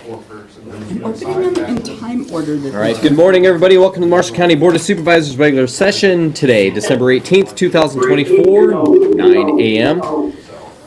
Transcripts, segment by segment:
We're putting them in time order. All right, good morning, everybody. Welcome to the Marshall County Board of Supervisors regular session today, December 18th, 2024, 9 a.m.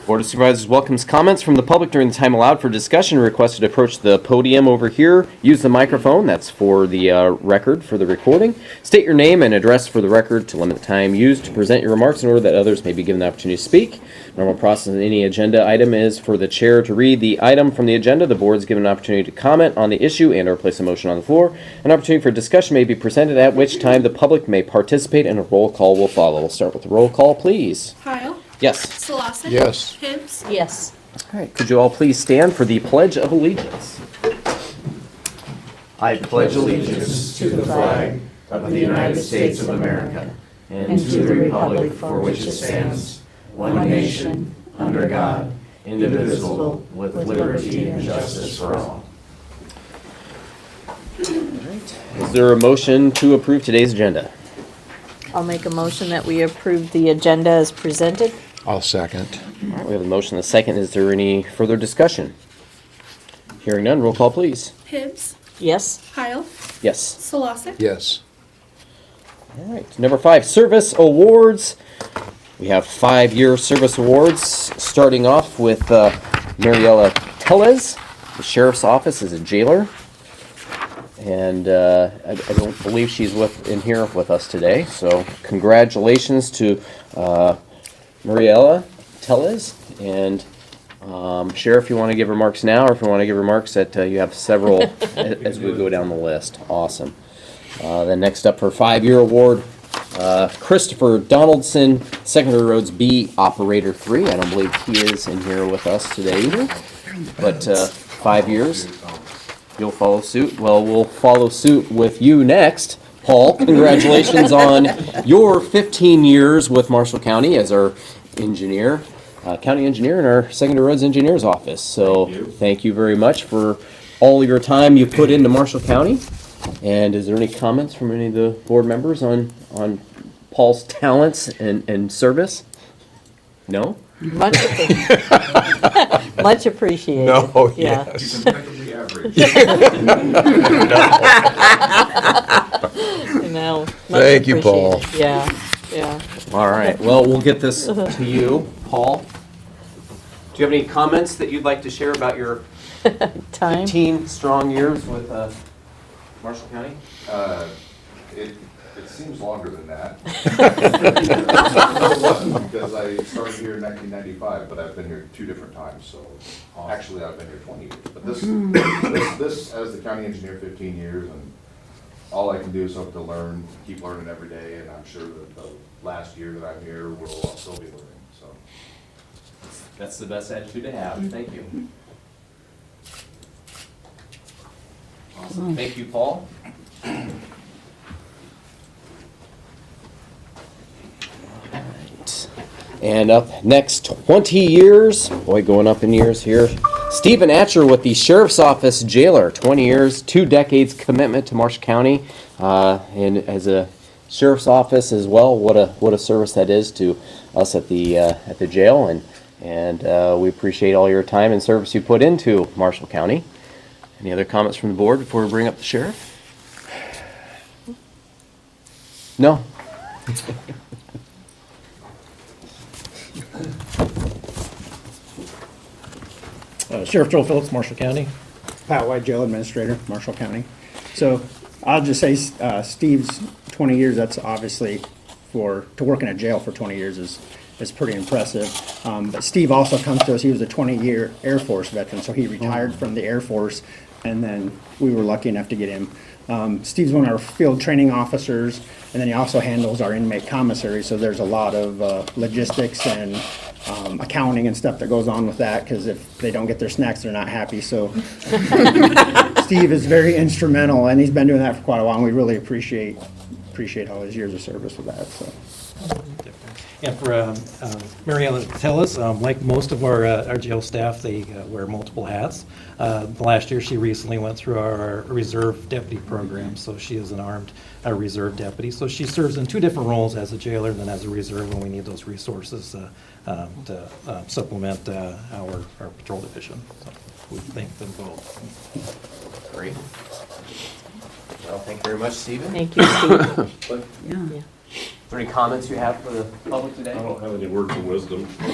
Board of Supervisors welcomes comments from the public during the time allowed for discussion. Requested to approach the podium over here. Use the microphone. That's for the record, for the recording. State your name and address for the record to limit the time used to present your remarks in order that others may be given the opportunity to speak. Normal process in any agenda item is for the chair to read the item from the agenda. The board is given an opportunity to comment on the issue and or place a motion on the floor. An opportunity for discussion may be presented, at which time the public may participate and a roll call will follow. We'll start with the roll call, please. Kyle? Yes. Solosik? Yes. Hibbs? Yes. All right, could you all please stand for the Pledge of Allegiance? I pledge allegiance to the flag of the United States of America and to the republic for which it stands, one nation, under God, indivisible, with liberty and justice for all. Is there a motion to approve today's agenda? I'll make a motion that we approve the agenda as presented. I'll second. All right, we have a motion and a second. Is there any further discussion? Hearing none, roll call, please. Hibbs? Yes. Kyle? Yes. Solosik? Yes. All right, number 5, service awards. We have 5-year service awards, starting off with Mariella Tellez. The sheriff's office is a jailer. And I don't believe she's in here with us today. So congratulations to Mariella Tellez. And Sheriff, you want to give remarks now, or if you want to give remarks that you have several as we go down the list. Awesome. Then next up for 5-year award, Christopher Donaldson, Secondary Roads B Operator 3. I don't believe he is in here with us today either. But 5 years. You'll follow suit? Well, we'll follow suit with you next. Paul, congratulations on your 15 years with Marshall County as our engineer, county engineer in our Secondary Roads Engineer's office. So thank you very much for all your time you put into Marshall County. And is there any comments from any of the board members on Paul's talents and service? No? Much appreciated. No, Yeah. yes. No, much Thank you, Paul. appreciated. Yeah, yeah. All right. Well, we'll get this to you, Paul. Do you have any comments that you'd like to share about your Time? 15 strong years with Marshall County? It seems longer than that. Because I started here in 1995, but I've been here 2 different times, so actually I've been here 20 years. But this as the county engineer, 15 years, and all I can do is hope to learn, keep learning every day, and I'm sure that the last year that I'm here will still be learning, so. That's the best attitude to have. Thank you. Awesome. Thank you, Paul. And up next, 20 years, boy, going up in years here. Stephen Atcher with the Sheriff's Office Jailer, 20 years, 2 decades commitment to Marshall County, and as a Sheriff's Office as well. What a service that is to us at the jail, and we appreciate all your time and service you put into Marshall County. Any other comments from the board before we bring up the sheriff? No. Sheriff Joel Phillips, Marshall County. Pat White, Jail Administrator, Marshall County. So I'll just say Steve's 20 years, that's obviously to work in a jail for 20 years is pretty impressive. But Steve also comes to us, he was a 20-year Air Force veteran, so he retired from the Air Force, and then we were lucky enough to get him. Steve's one of our field training officers, and then he also handles our inmate commissary, so there's a lot of logistics and accounting and stuff that goes on with that, because if they don't get their snacks, they're not happy. So Steve is very instrumental, and he's been doing that for quite a while, and we really appreciate all his years of service with that. So. And for Mariella Tellez, like most of our jail staff, they wear multiple hats. Last year, she recently went through our reserve deputy program, so she is an armed reserve deputy. So she serves in 2 different roles, as a jailer and then as a reserve when we need those resources to supplement our patrol division. So. we thank them both. Great. Well, thank you very much, Stephen. Thank you, Steve. Yeah. Yeah. Is there any comments you have for the public today? I don't have any words of wisdom. You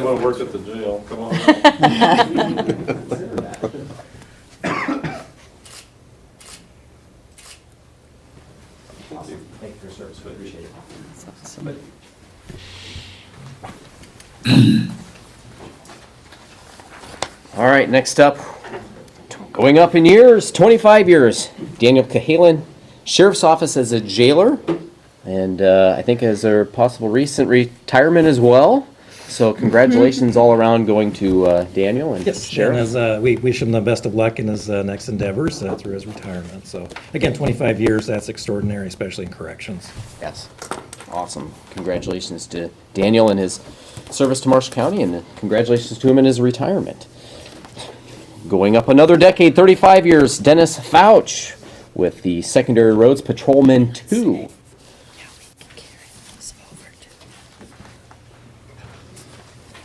want to work at the jail, come on. Thank you for your service, we appreciate it. That's awesome. All right, next up, going up in years, 25 years, Daniel Cahalan, Sheriff's Office as a jailer, and I think as a possible recent retirement as well. So congratulations all around going to Daniel and Yes, and Sheriff. as, we wish him the best of luck in his next endeavors through his retirement. So again, 25 years, that's extraordinary, especially in corrections. Yes, awesome. Congratulations to Daniel and his service to Marshall County, and congratulations to him in his retirement. Going up another decade, 35 years, Dennis Fouch with the Secondary Roads Patrolman 2.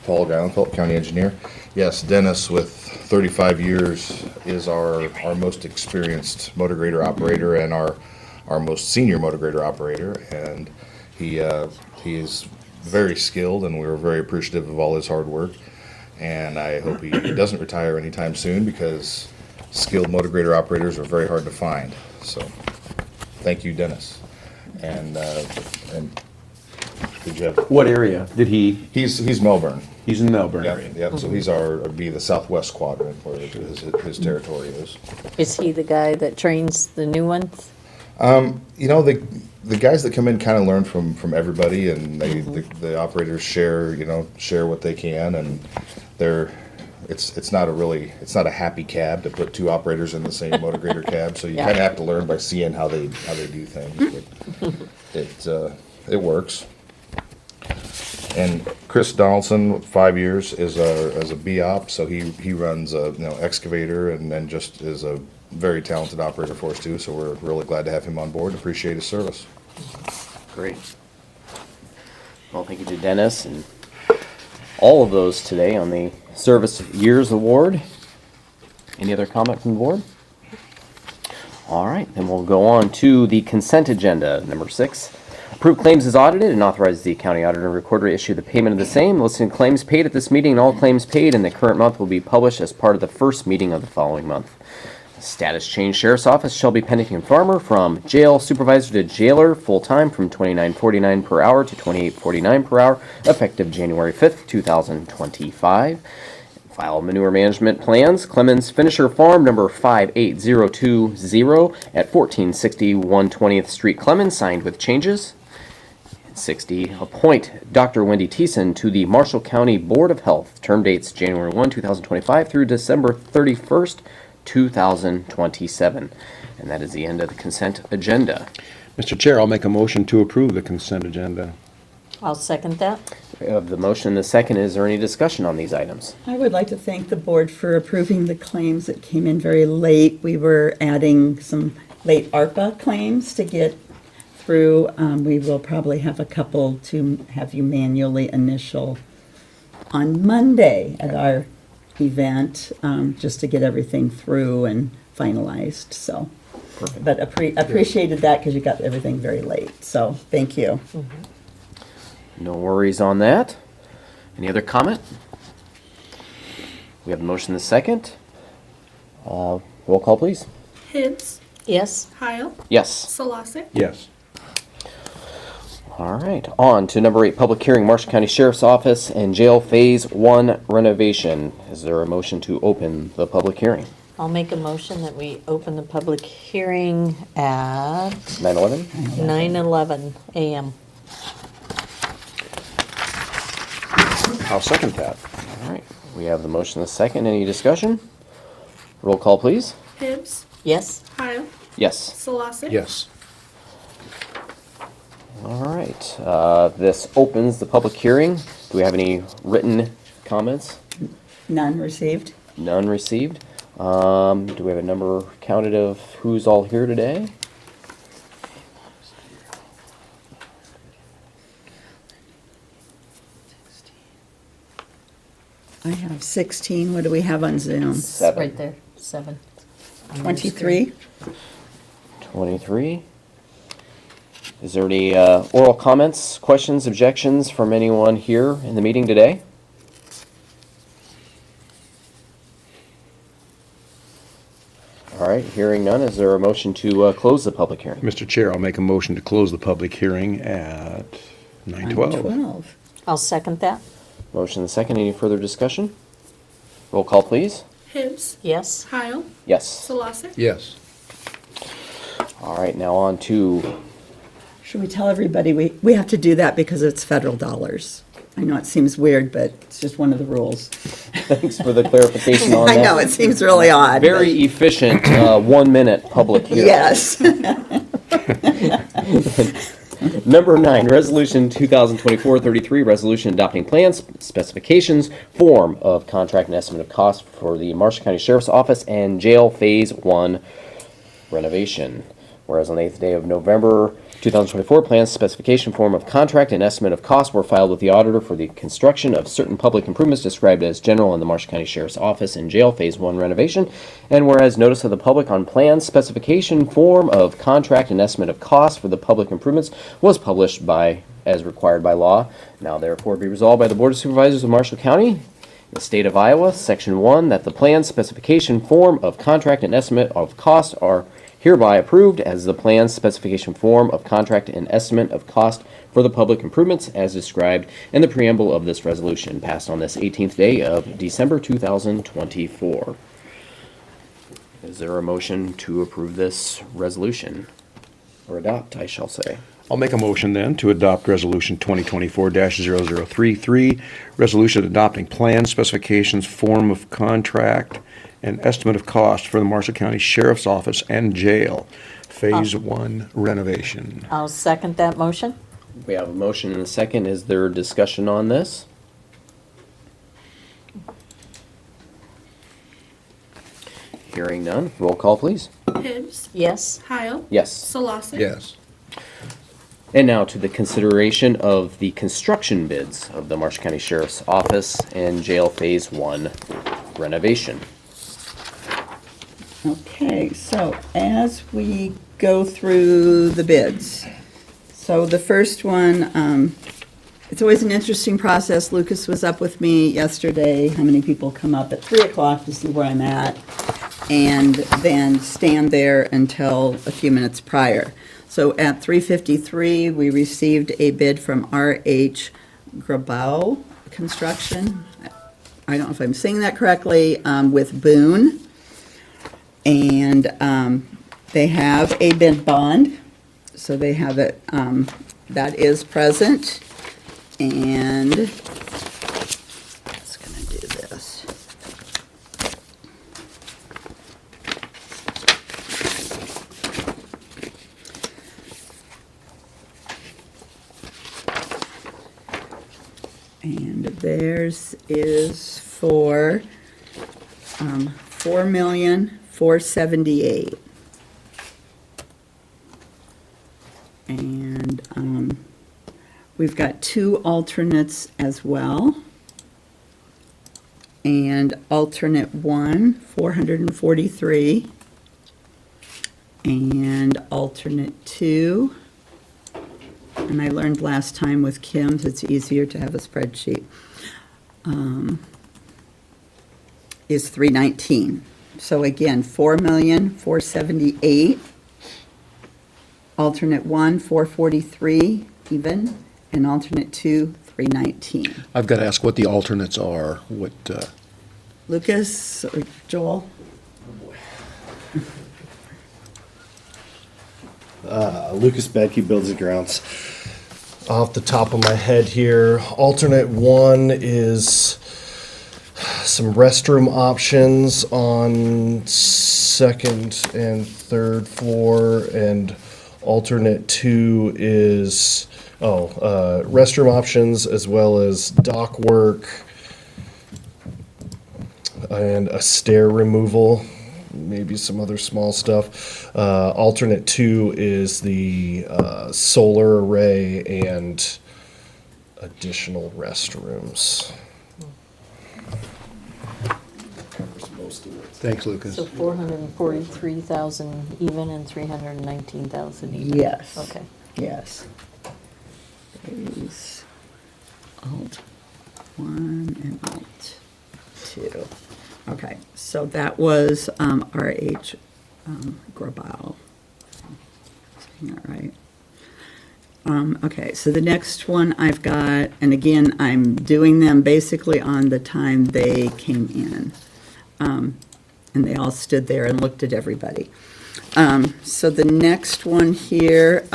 Paul Geilenfeld, County Engineer. Yes, Dennis with 35 years is our most experienced motor grader operator and our most senior motor grader operator. And he is very skilled, and we're very appreciative of all his hard work. And I hope he doesn't retire anytime soon, because skilled motor grader operators are very hard to find. So thank you, Dennis. And did you have? What area did he? He's Melbourne. He's in the Melbourne Yeah, area. yep, so he's the southwest quadrant where his territory is. Is he the guy that trains the new ones? You know, the guys that come in kind of learn from everybody, and the operators share what they can, and it's not a happy cab to put two operators in the same motor grader cab, so you Yeah. kind of have to learn by seeing how they do things, but it works. And Chris Donaldson, 5 years, is as a BOP, so he runs a excavator, and then just is a very talented operator for us too. So we're really glad to have him on board. Appreciate his service. Great. Well, thank you to Dennis and all of those today on the Service Years Award. Any other comment from the board? All right, then we'll go on to the consent agenda, number 6. Approve claims as audited and authorize the county auditor and recorder to issue the payment of the same. Listing claims paid at this meeting and all claims paid in the current month will be published as part of the first meeting of the following month. Status change Sheriff's Office Shelby Pennington Farmer from jail supervisor to jailer full-time from $29.49 per hour to $28.49 per hour effective January 5th, 2025. File manure management plans. Clemens Finisher Farm number 58020 at 1460 120th Street, Clemens, signed with changes. 60. Appoint Dr. Wendy Thiessen to the Marshall County Board of Health. Term dates January 1, 2025 through December 31st, 2027. And that is the end of the consent agenda. Mr. Chair, I'll make a motion to approve the consent agenda. I'll second that. We have the motion and the second. Is there any discussion on these items? I would like to thank the board for approving the claims that came in very late. We were adding some late ARPA claims to get through. We will probably have a couple to have you manually initial on Monday at our event, just to get everything through and finalized, so. Perfect. But appreciated that because you got everything very late, so thank you. No worries on that. Any other comment? We have the motion and the second. Roll call, please. Hibbs, Yes? Heil, Yes. Solosik, Yes. All right, on to number 8, public hearing, Marshall County Sheriff's Office and Jail Phase 1 renovation. Is there a motion to open the public hearing? I'll make a motion that we open the public hearing at 9/11? 9:11 a.m. I'll second that. All right, we have the motion and the second. Any discussion? Roll call, please. Hibbs, Yes? Heil, Yes. Solosik. Yes. All right, this opens the public hearing. Do we have any written comments? None received? None received. Do we have a number counted of who's all here today? I have 16. What do we have on Zoom? It's 7. right there, 7. on your 23? 23. Is there any oral comments, questions, objections from anyone here in the meeting today? All right, hearing none, is there a motion to close the public hearing? Mr. Chair, I'll make a motion to close the public hearing at 9:12. 12. I'll second that. Motion and second, any further discussion? Roll call, please. Hibbs, Yes. Heil, Yes. Solosik. Yes. All right, now on to, Should we tell everybody we have to do that because it's federal dollars? I know it seems weird, but it's just one of the rules. thanks for the clarification on I that. know, it seems really odd. but- Very efficient 1-minute public hearing. Yes. Number 9, Resolution 2024-33, resolution adopting plans, specifications, form of contract and estimate of cost for the Marshall County Sheriff's Office and Jail Phase 1 renovation. Whereas on the 8th day of November 2024, plans, specification, form of contract, and estimate of cost were filed with the auditor for the construction of certain public improvements described as general in the Marshall County Sheriff's Office and Jail Phase 1 renovation. And whereas notice of the public on plans, specification, form of contract, and estimate of cost for the public improvements was published as required by law. Now therefore be resolved by the Board of Supervisors of Marshall County, the State of Iowa, Section 1, that the plan, specification, form of contract, and estimate of cost are hereby approved as the plan, specification, form of contract, and estimate of cost for the public improvements as described in the preamble of this resolution, passed on this 18th day of December 2024. Is there a motion to approve this resolution? Or adopt, I shall say. I'll make a motion then to adopt Resolution 2024-0033, resolution adopting plans, specifications, form of contract, and estimate of cost for the Marshall County Sheriff's Office and Jail, Phase 1 renovation. I'll second that motion. We have a motion and a second. Is there discussion on this? Hearing none. Roll call, please. Hibbs, Yes. Heil, Yes. Solosik. Yes. And now to the consideration of the construction bids of the Marshall County Sheriff's Office and Jail Phase 1 renovation. Okay, so as we go through the bids, so the first one, it's always an interesting process. Lucas was up with me yesterday. How many people come up at 3 o'clock to see where I'm at? And then stand there until a few minutes prior. So at 3:53, we received a bid from R.H. Grabau Construction. I don't know if I'm saying that correctly, with Boone. And they have a bid bond, so they have it, that is present. And just gonna do this. And theirs is for $4,478,000. And we've got 2 alternates as well. And alternate 1, $443,000. And alternate 2, and I learned last time with Kim's, it's easier to have a spreadsheet, is $319,000. So again, $4,478,000. Alternate 1, $443,000 even, and alternate 2, $319,000. I've got to ask what the alternates are. What, Lucas or Joel? Lucas Bedke builds and grounds. Off the top of my head here, alternate 1 is some restroom options on 2nd and 3rd floor, and alternate 2 is restroom options as well as dock work and a stair removal, maybe some other small stuff. Alternate 2 is the solar array and additional restrooms. Thanks, Lucas. So 443,000 even and 319,000 even? Yes. Okay. Yes. Phase Alt 1 and Alt 2. Okay, so that was RH Grabal. Saying that right? Okay, so the next one I've got, and again, I'm doing them basically on the time they came in. And they all stood there and looked at everybody. So the next one here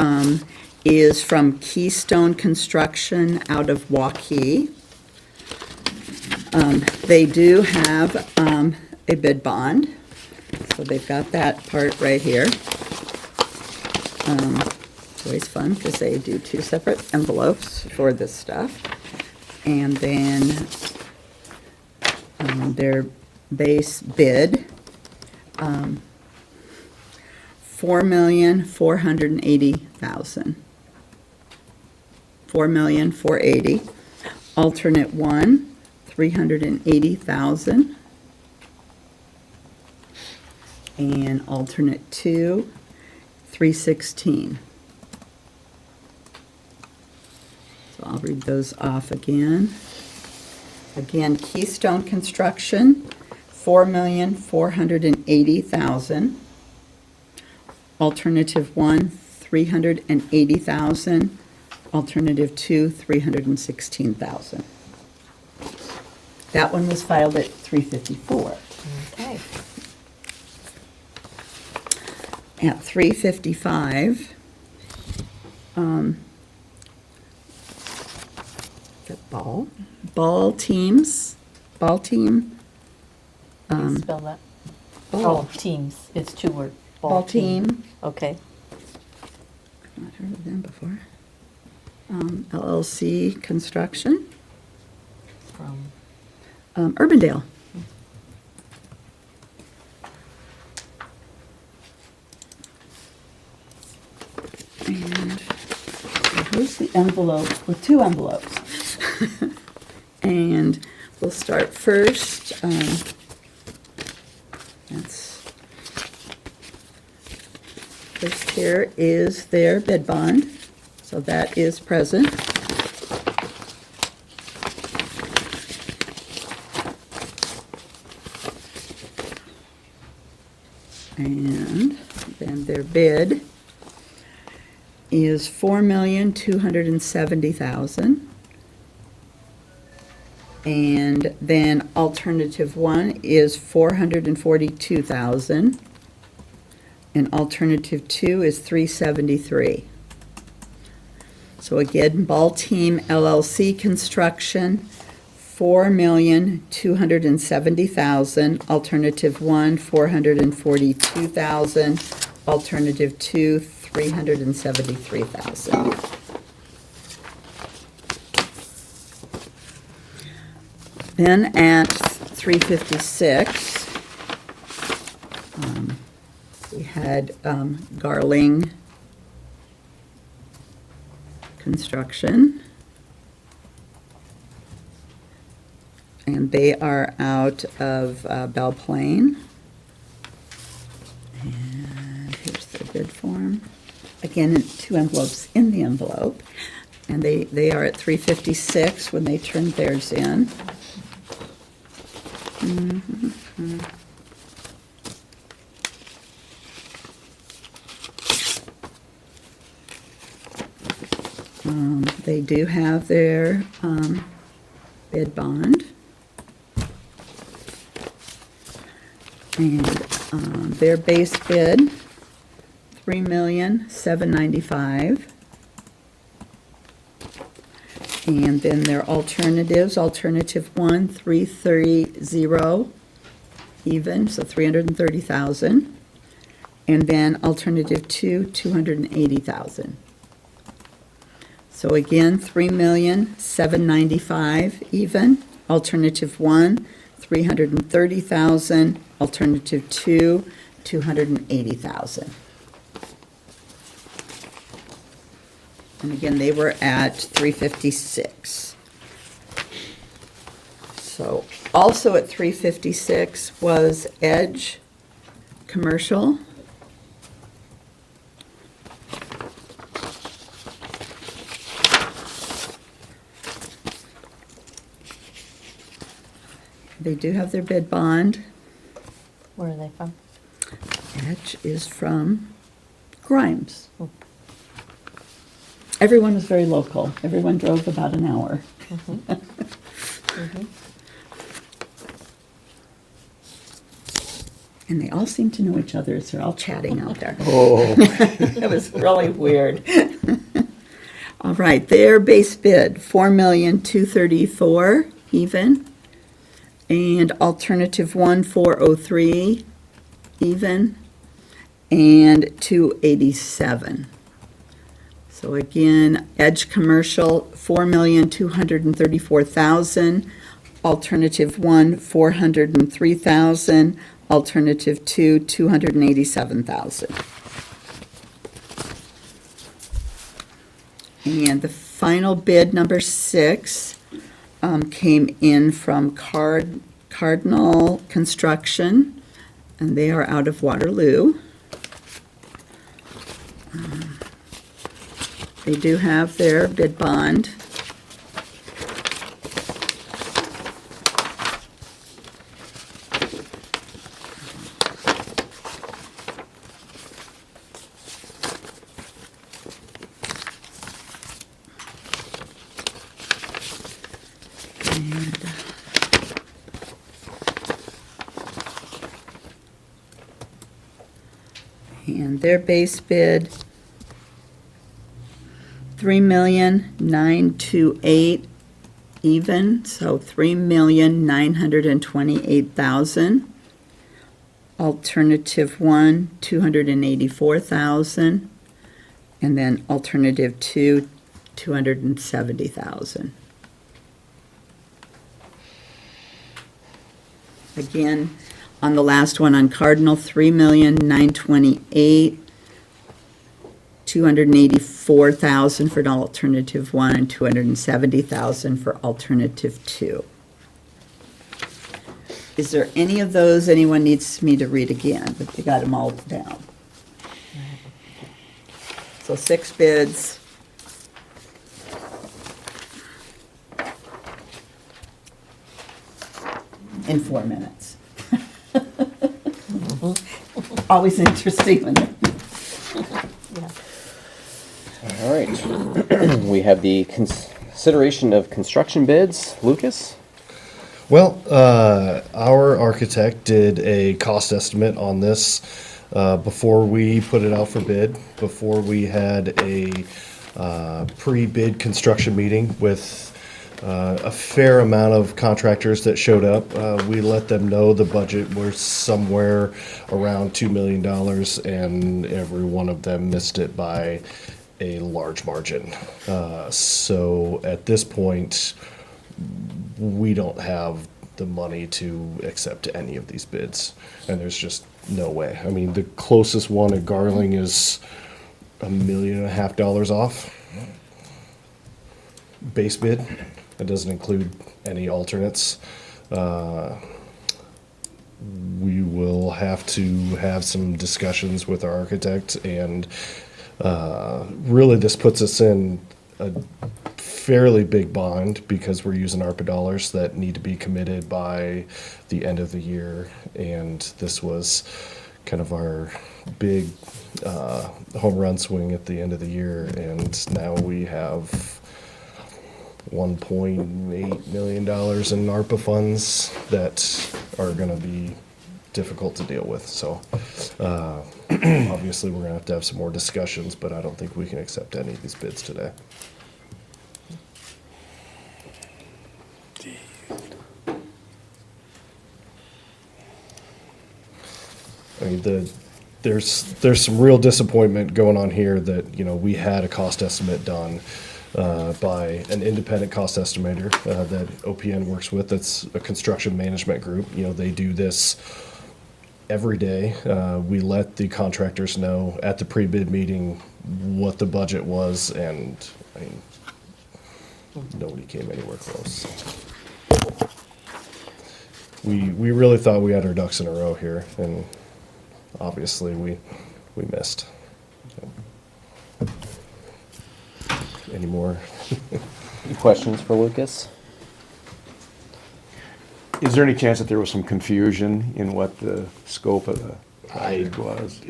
is from Keystone Construction out of Waukee. They do have a bid bond, so they've got that part right here. It's always fun because they do 2 separate envelopes for this stuff. And then their base bid, $4,480,000. $4,480,000. Alternate 1, $380,000. And alternate 2, $316,000. So I'll read those off again. Again, Keystone Construction, $4,480,000. Alternative 1, $380,000. Alternative 2, $316,000. That one was filed at 354. Okay. At 355, the ball team. Can you spell that? Ball. Oh, teams. It's 2 words. Ball team. Okay. I've not heard of them before. LLC Construction, From, Urbandale. And here's the envelope with 2 envelopes. And we'll start first. First here is their bid bond, so that is present. And then their bid is $4,270,000. And then alternative 1 is $442,000. And alternative 2 is $373,000. So again, Ball Team LLC Construction, $4,270,000. Alternative 1, $442,000. Alternative 2, $373,000. Then at 356, we had Garling Construction. And they are out of Belle Plaine. And here's the bid form. Again, 2 envelopes in the envelope. And they are at 356 when they turned theirs in. They do have their bid bond. And their base bid, $3,795,000. And then their alternatives, alternative 1, $330,000 even, so $330,000. And then alternative 2, $280,000. So again, $3,795,000 even, alternative 1, $330,000, alternative 2, $280,000. And again, they were at 356. So also at 356 was Edge Commercial. They do have their bid bond. Where are they from? Edge is from Grimes. Everyone was very local. Everyone drove about an hour. And they all seem to know each other, so they're all chatting out there. Oh, It was really weird. All right, their base bid, 4,234,000 even. And alternative 1,403 even. And 287. So again, Edge Commercial, 4,234,000. Alternative 1, 403,000. Alternative 2, 287,000. And the final bid, number 6, came in from Cardinal Construction, and they are out of Waterloo. They do have their bid bond. And their base bid, 3,928,000 even, so 3,928,000. Alternative 1, 284,000. And then alternative 2, 270,000. Again, on the last one on Cardinal, 3,928,000, 284,000 for alternative 1 and 270,000 for alternative 2. Is there any of those anyone needs me to read again? But they got them all down. So 6 bids. In 4 minutes. Always interesting when All right. We have the consideration of construction bids. Lucas? Well, our architect did a cost estimate on this before we put it out for bid, before we had a pre-bid construction meeting with a fair amount of contractors that showed up. We let them know the budget was somewhere around $2 million, and every one of them missed it by a large margin. So at this point, we don't have the money to accept any of these bids, and there's just no way. I mean, the closest one at Garling is $1.5 million off base bid. It doesn't include any alternates. We will have to have some discussions with our architect, and really this puts us in a fairly big bond because we're using ARPA dollars that need to be committed by the end of the year, and this was kind of our big home run swing at the end of the year, and now we have $1.8 million in ARPA funds that are going to be difficult to deal with. So obviously we're going to have some more discussions, but I don't think we can accept any of these bids today. I mean, there's some real disappointment going on here that, you know, we had a cost estimate done by an independent cost estimator that OPN works with. That's a construction management group. You know, they do this every day. We let the contractors know at the pre-bid meeting what the budget was, and I mean, nobody came anywhere close. we really thought we had our ducks in a row here, and obviously we missed. Any more? Any questions for Lucas? Is there any chance that there was some confusion in what the scope of the project was?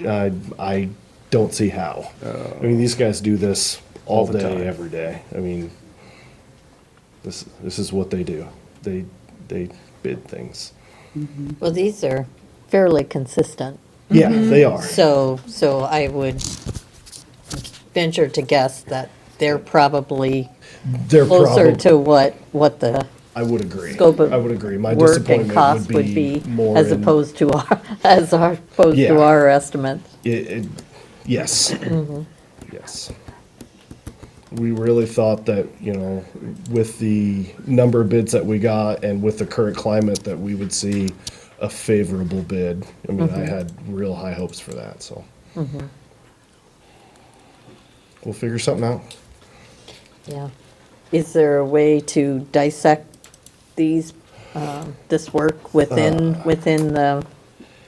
I don't see how. I mean, these guys do this all the day, time. every day. I mean, this is what they do. They bid things. Well, these are fairly consistent. Yeah, they are. So I would venture to guess that they're probably They're closer probably. to what the I would agree. scope of I would agree. My work and disappointment cost would be more as in- opposed to Yeah. our estimates. Yes. Yes. We really thought that, with the number of bids that we got and with the current climate, that we would see a favorable bid. I mean, I had real high hopes for that, so. We'll figure something out. Yeah. Is there a way to dissect this work within the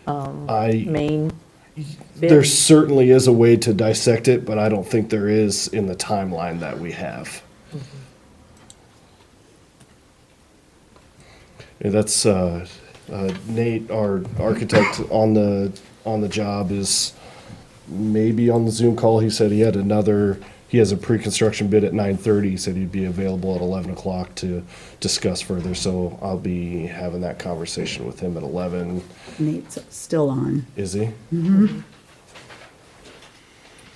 I, main bid? there certainly is a way to dissect it, but I don't think there is in the timeline that we have. Yeah, that's Nate, our architect on the job, is maybe on the Zoom call. He said he has a pre-construction bid at 9:30. He said he'd be available at 11 o'clock to discuss further. So I'll be having that conversation with him at 11. Nate's still on. Is he?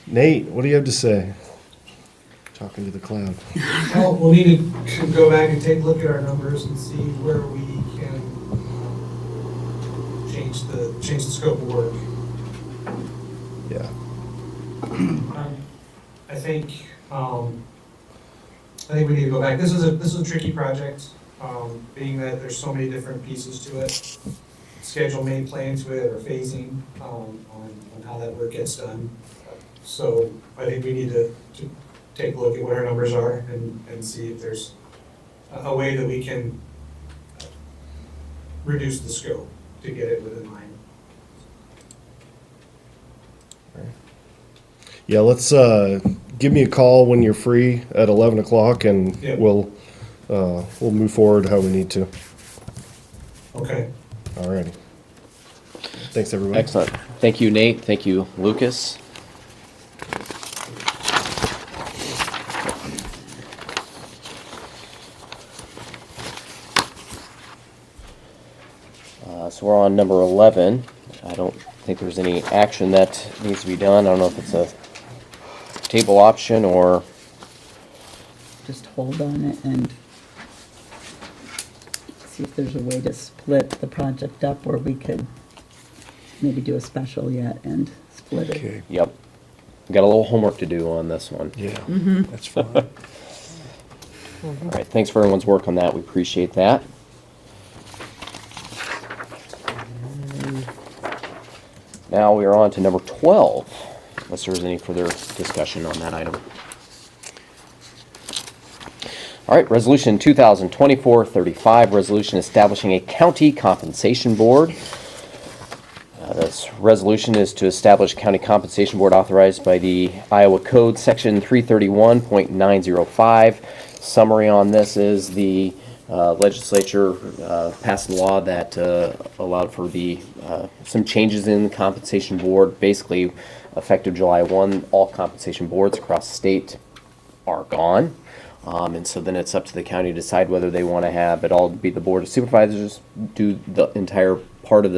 Nate, what do you have to say? Talking to the cloud. Well, we'll need to go back and take a look at our numbers and see where we can change the scope of work. Yeah. I think we need to go back. This is a tricky project, being that there's so many different pieces to it. Schedule made plan to it, or phasing, on how that work gets done. So I think we need to take a look at what our numbers are and see if there's a way that we can reduce the scope to get it within line. Yeah, let's give me a call when you're free at 11 o'clock, and Yeah. we'll move forward how we need to. Okay. Alrighty. Thanks, everybody. Excellent. Thank you, Nate. Thank you, Lucas. So we're on number 11. I don't think there's any action that needs to be done. I don't know if it's a table option or... Just hold on it and see if there's a way to split the project up, or we could maybe do a special yet and split it. Okay, Yep. We got a little homework to do on this one. yeah, that's fine. All right, thanks for everyone's work on that. We appreciate that. Now we are on to number 12, unless there's any further discussion on that item. All right, Resolution 2024-35, resolution establishing a county compensation board. This resolution is to establish a county compensation board authorized by the Iowa Code, Section 331.905. Summary on this is the legislature passed a law that allowed for some changes in the compensation board. Basically, effective July 1, all compensation boards across the state are gone. And so then it's up to the county to decide whether they want to have it all be the Board of Supervisors, do the entire part of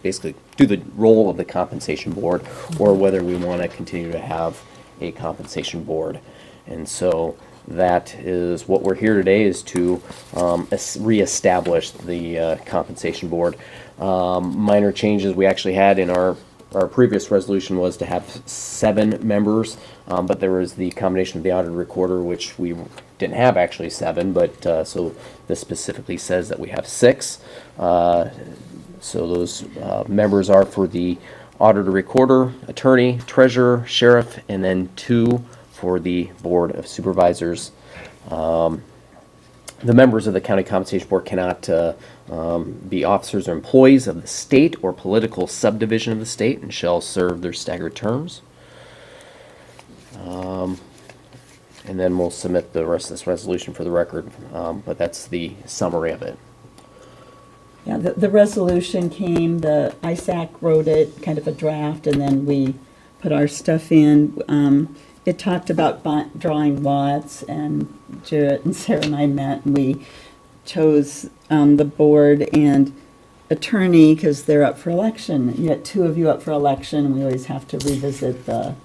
basically do the role of the compensation board, or whether we want to continue to have a compensation board. And so that is what we're here today, is to reestablish the compensation board. Minor changes we actually had in our previous resolution was to have 7 members, but there was the combination of the auditor recorder, which we didn't have actually 7, but so this specifically says that we have 6. So those members are for the auditor recorder, attorney, treasurer, sheriff, and then 2 for the Board of Supervisors. The members of the County Compensation Board cannot be officers or employees of the state or political subdivision of the state and shall serve their staggered terms. And then we'll submit the rest of this resolution for the record, but that's the summary of it. Yeah, the resolution came, the ISAC wrote it, kind of a draft, and then we put our stuff in. It talked about drawing lots, and Jarrett and Sarah and I met, and we chose the board and attorney, because they're up for election. You got two of you up for election, and we always have to revisit the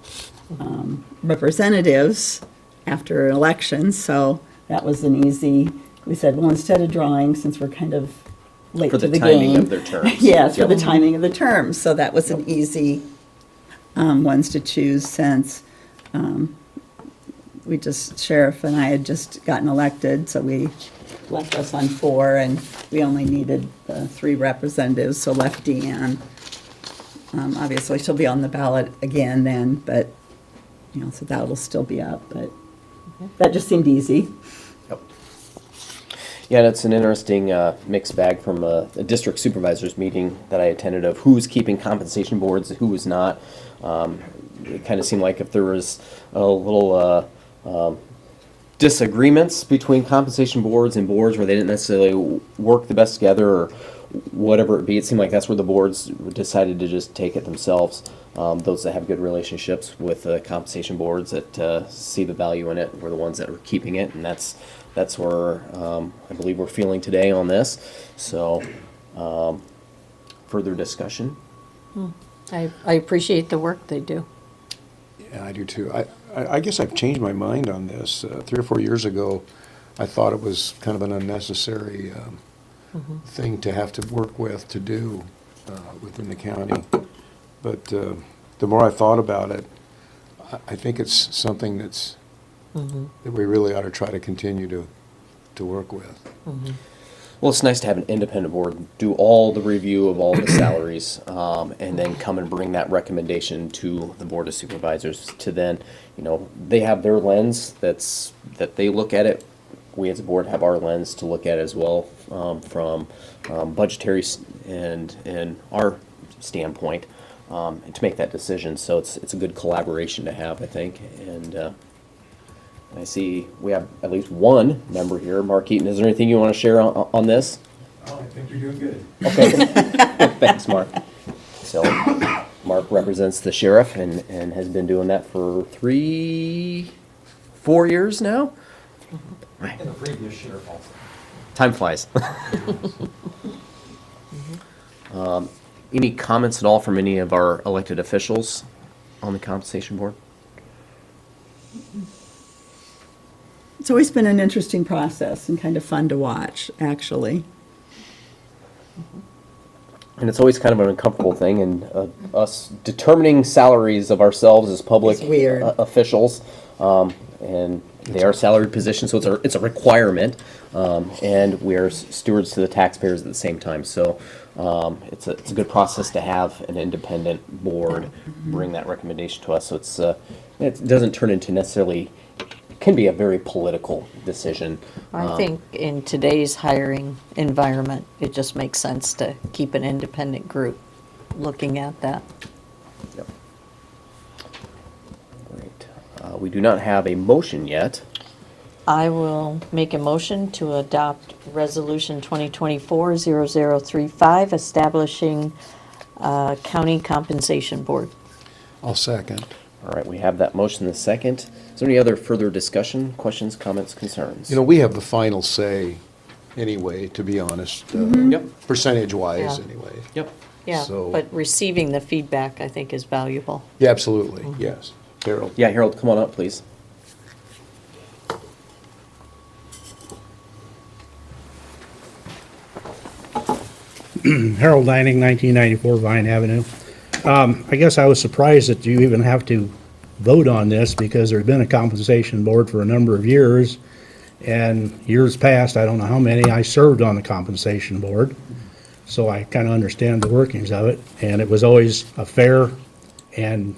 representatives after an election, so that was an easy, we said, well, instead of drawing, since we're kind of late For to the the timing game. of their terms. Yes, for the Yep. timing of the terms, so that was an easy ones to choose, since we just, Sheriff and I had just gotten elected, so we left us on 4, and we only needed 3 representatives, so left Deanne. Obviously, she'll be on the ballot again then, but, you know, so that'll still be up, but that just seemed easy. Yep. Yeah, and it's an interesting mixed bag from a district supervisors meeting that I attended of who's keeping compensation boards, who is not. It kind of seemed like if there was a little disagreements between compensation boards and boards where they didn't necessarily work the best together or whatever it be, it seemed like that's where the boards decided to just take it themselves. Those that have good relationships with compensation boards that see the value in it were the ones that were keeping it, and that's where I believe we're feeling today on this. So, further discussion. I appreciate the work they do. Yeah, I do too. I guess I've changed my mind on this. 3 or 4 years ago, I thought it was kind of an unnecessary thing to have to work with, to do within the county. But the more I thought about it, I think it's something that's that we really ought to try to continue to work with. Well, it's nice to have an independent board do all the review of all the salaries, and then come and bring that recommendation to the Board of Supervisors to then, you know, they have their lens that they look at it. We as a board have our lens to look at as well, from budgetary and our standpoint, and to make that decision. So it's a good collaboration to have, I think, and I see we have at least one member here. Mark Eaton, is there anything you want to share on this? Oh, I think you're doing good. Okay. Thanks, Mark. So, Mark represents the sheriff and has been doing that for 4 years now? Right. And the previous sheriff also. Time flies. Any comments at all from any of our elected officials on the compensation board? It's always been an interesting process and kind of fun to watch, actually. And it's always kind of an uncomfortable thing, and us determining salaries of ourselves as public It's weird. officials, and they are salaried positions, so it's a requirement, and we are stewards to the taxpayers at the same time. So it's a good process to have an independent board bring that recommendation to us. So it doesn't turn into necessarily. Can be a very political decision. I think in today's hiring environment, it just makes sense to keep an independent group looking at that. Yep. Great. We do not have a motion yet. I will make a motion to adopt Resolution 2024-0035, establishing a county compensation board. I'll second. All right, we have that motion in the second. Is there any other further discussion, questions, comments, concerns? You know, we have the final say anyway, to be honest. Yep. Percentage-wise, Yeah. anyway. Yep. Yeah, So- but receiving the feedback, I think, is valuable. Yeah, absolutely, yes. Harold? Yeah, Harold, come on up, please. Harold Lanning, 1994 Vine Avenue. I guess I was surprised that you even have to vote on this because there's been a compensation board for a number of years. And years past, I don't know how many, I served on the compensation board. So I kind of understand the workings of it. And it was always a fair and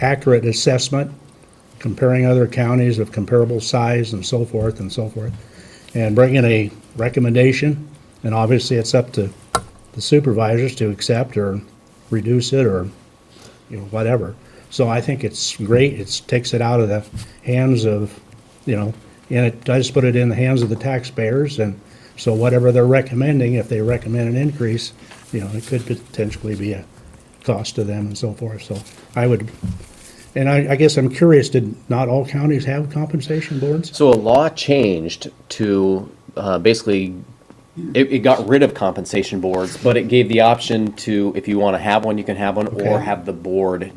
accurate assessment, comparing other counties of comparable size and so forth and so forth. And bringing a recommendation And obviously, it's up to the supervisors to accept or reduce it or, whatever. So I think it's great. It takes it out of the hands of, and it does put it in the hands of the taxpayers. And so whatever they're recommending, if they recommend an increase, it could potentially be a cost to them and so forth. So I would, and I guess I'm curious, did not all counties have compensation boards? So a law changed to basically, it got rid of compensation boards, but it gave the option to, if you want to have one, you can have one, or Okay. have the board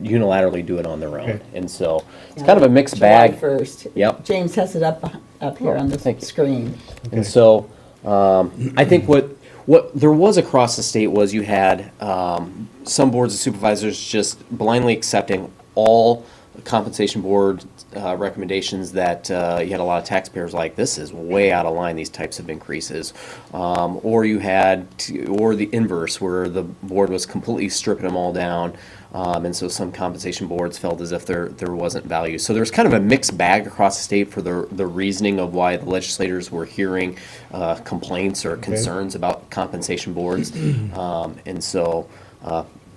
unilaterally do it on their own. Okay. And so it's kind of a mixed July bag. 1st. Yep. James has it up here on the thank you. screen. And so, I think what there was across the state was you had some boards of supervisors just blindly accepting all compensation board recommendations that you had a lot of taxpayers like, this is way out of line, these types of increases. Or you had, or the inverse, where the board was completely stripping them all down. And so some compensation boards felt as if there wasn't value. So there's kind of a mixed bag across the state for the reasoning of why the legislators were hearing complaints or concerns about compensation boards. And so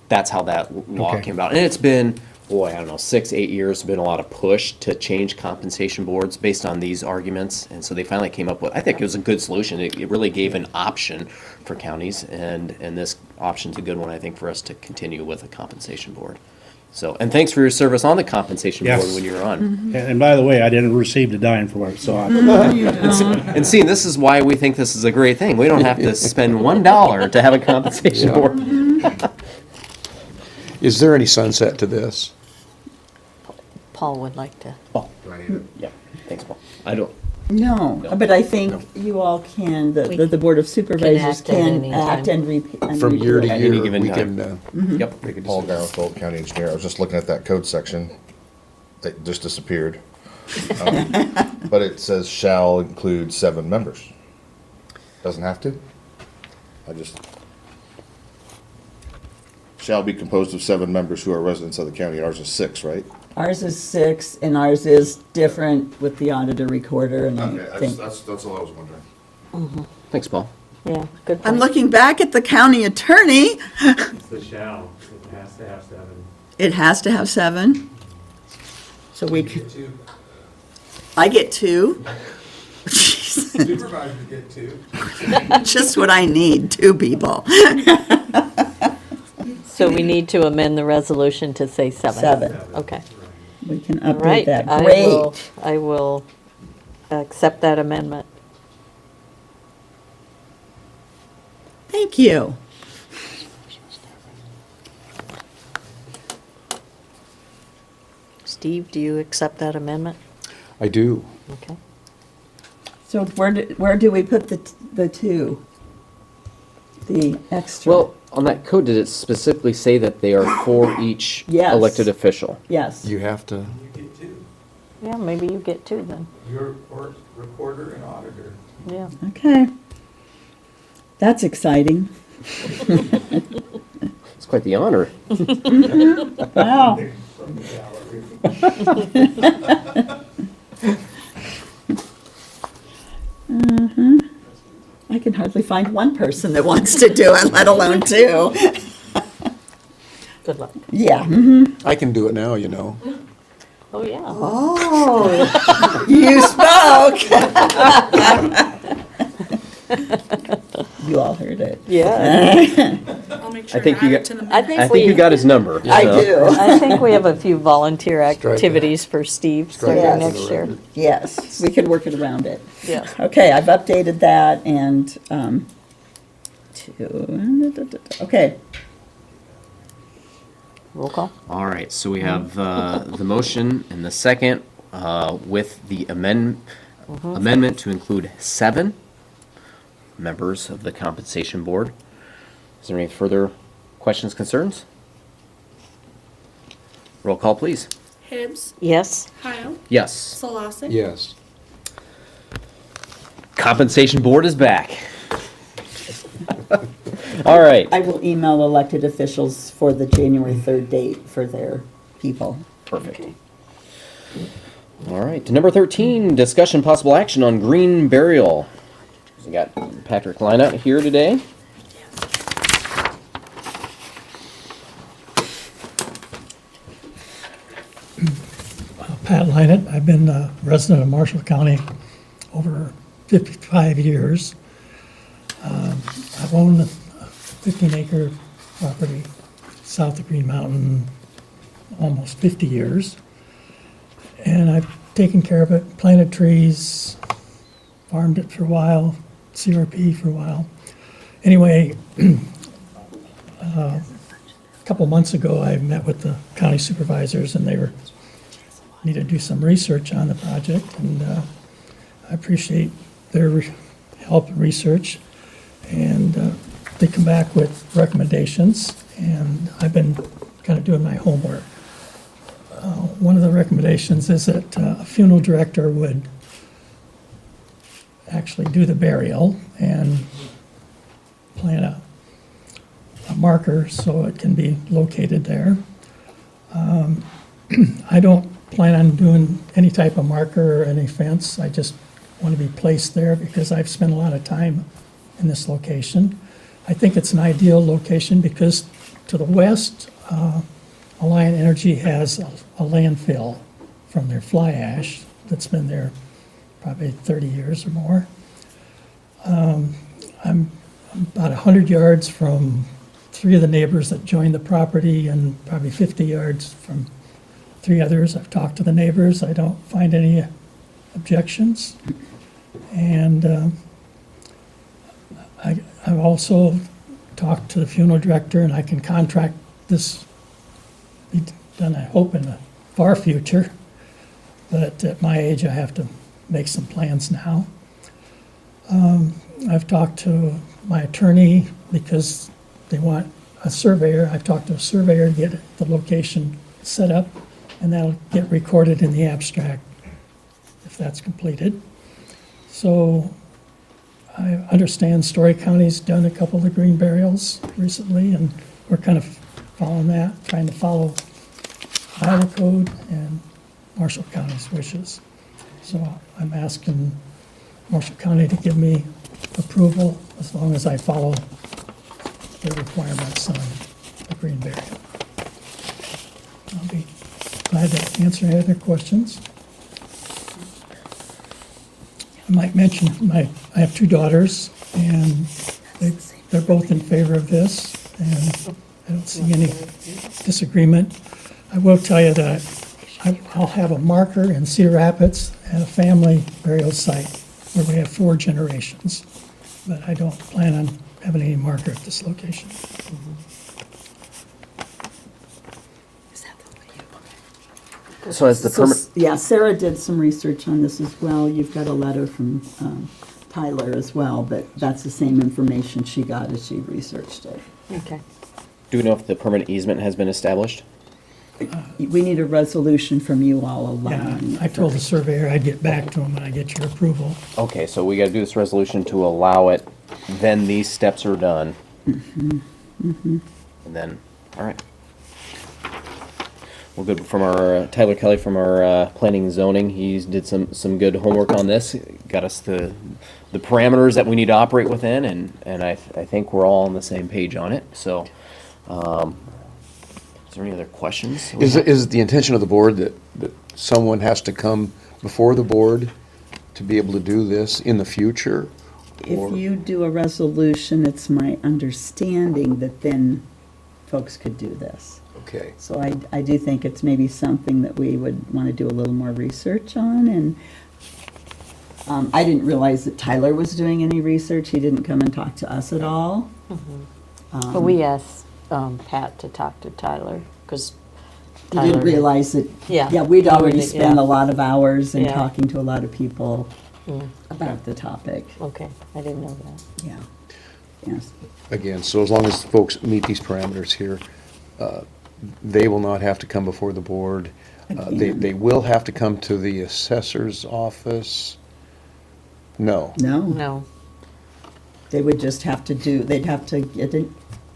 that's how that law Okay. came about. And it's been, boy, I don't know, 6-8 years, been a lot of push to change compensation boards based on these arguments. And so they finally came up with, I think it was a good solution. It really gave an option for counties, and this option's a good one, I think, for us to continue with a compensation board. So, and thanks for your service on the compensation board Yes. when you were on. And by the way, I didn't receive the dime for it, so I, And see, this is why we think this is a great thing. We don't have to spend $1 to have a compensation Yeah. board. Is there any sunset to this? Paul would like to. Oh, yeah, thanks, Paul. I don't, No, but I think you all can, the Board of Supervisors act at can any act time. and repeat. From year to At any year, given we time. can, yep. make a Paul decision. Garfield, County Engineer. I was just looking at that code section that just disappeared. But it says shall include 7 members. Doesn't have to. Shall be composed of 7 members who are residents of the county. Ours is 6, right? Ours is 6, and ours is different with the auditor recorder, and I think. that's all I was wondering. Thanks, Paul. Yeah, good I'm point. looking back at the county attorney. It's the shall, it has to have 7. It has to have 7. So we could, I get 2. Jeez, Supervisors get 2. just what I need, 2 people. So we need to amend the resolution to say 7. 7. Okay. We can All update right. that. I Great. will accept that amendment. Thank you. Steve, do you accept that amendment? I do. Okay. So where do we put the 2? The extra? Well, on that code, did it specifically say that they are for each Yes. elected official? Yes. You have to, You get 2. Yeah, maybe you get 2 then. Your recorder and auditor. Yeah. Okay. That's exciting. It's quite the honor. Wow. From the gallery. I can hardly find one person that wants to do it, let alone 2. Good luck. Yeah. I can do it now, you know. Oh, yeah. Oh, you spoke. You all heard it. Yeah. I'll make I sure think to you add got, it to the I minutes. think I think you got his number. I so. do. I think we have a few volunteer Strike that. activities for Steve Strike starting that from next the year. record. Yes, we can work it around it. Yeah. Okay, I've updated that and, 2, okay. Roll call. All right, so we have the motion and the second with the amendment to include 7 members of the compensation board. Is there any further questions, concerns? Roll call, please. Hibbs, Yes. Kyle, Yes, Solosik. Yes. compensation board is back. All right, I will email elected officials for the January 3rd date for their people. perfect. All right, to number 13, discussion possible action on green burial. We got Patrick Linott here today. Pat Linett. I've been a resident of Marshall County over 55 years. I've owned a 15-acre property south of Green Mountain almost 50 years. And I've taken care of it, planted trees, farmed it for a while, CRP for a while. Anyway, a couple months ago, I met with the county supervisors, and they needed to do some research on the project, and I appreciate their help and research. And they come back with recommendations, and I've been kind of doing my homework. One of the recommendations is that a funeral director would actually do the burial and plant a marker so it can be located there. I don't plan on doing any type of marker or any fence. I just want to be placed there because I've spent a lot of time in this location. I think it's an ideal location because to the west, Alliant Energy has a landfill from their fly ash that's been there probably 30 years or more. I'm about 100 yards from 3 of the neighbors that joined the property and probably 50 yards from 3 others. I've talked to the neighbors. I don't find any objections. And I've also talked to the funeral director, and I can contract this be done, I hope, in the far future. But at my age, I have to make some plans now. I've talked to my attorney because they want a surveyor. I've talked to a surveyor to get the location set up, and that'll get recorded in the abstract if that's completed. So I understand Story County's done a couple of the green burials recently, and we're kind of following that, trying to follow Iowa code and Marshall County's wishes. So I'm asking Marshall County to give me approval as long as I follow their requirements on the green burial. I'll be glad to answer any other questions. I might mention I have 2 daughters, and they're both in favor of this, and I don't see any disagreement. I will tell you that I'll have a marker in Cedar Rapids at a family burial site where we have 4 generations, but I don't plan on having any marker at this location. So as the permit, Yeah, Sarah did some research on this as well. You've got a letter from Tyler as well, but that's the same information she got as she researched it. Okay. do we know if the permanent easement has been established? We need a resolution from you all Yeah, allowing. I told the surveyor I'd get back to him when I get your approval. Okay, so we gotta do this resolution to allow it, then these steps are done. And then, all right. Well, good, from our, Tyler Kelly from our planning and zoning, he did some good homework on this, got us the parameters that we need to operate within, and I think we're all on the same page on it, so, is there any other questions? Is it the intention of the board that someone has to come before the board to be able to do this in the future? Or- If you do a resolution, it's my understanding that then folks could do this. Okay. So I do think it's maybe something that we would want to do a little more research on, and I didn't realize that Tyler was doing any research. He didn't come and talk to us at all. But we asked Pat to talk to Tyler, because You didn't realize that, Yeah. we'd already Yeah. spent a lot of hours and Yeah. talking to a lot of people about the topic. Okay, I didn't know that. Yeah. Yes. Again, so as long as folks meet these parameters here, they will not have to come before the board. Again. They will have to come to the assessor's office. No. No, No, they would just have to do, they'd have to get it,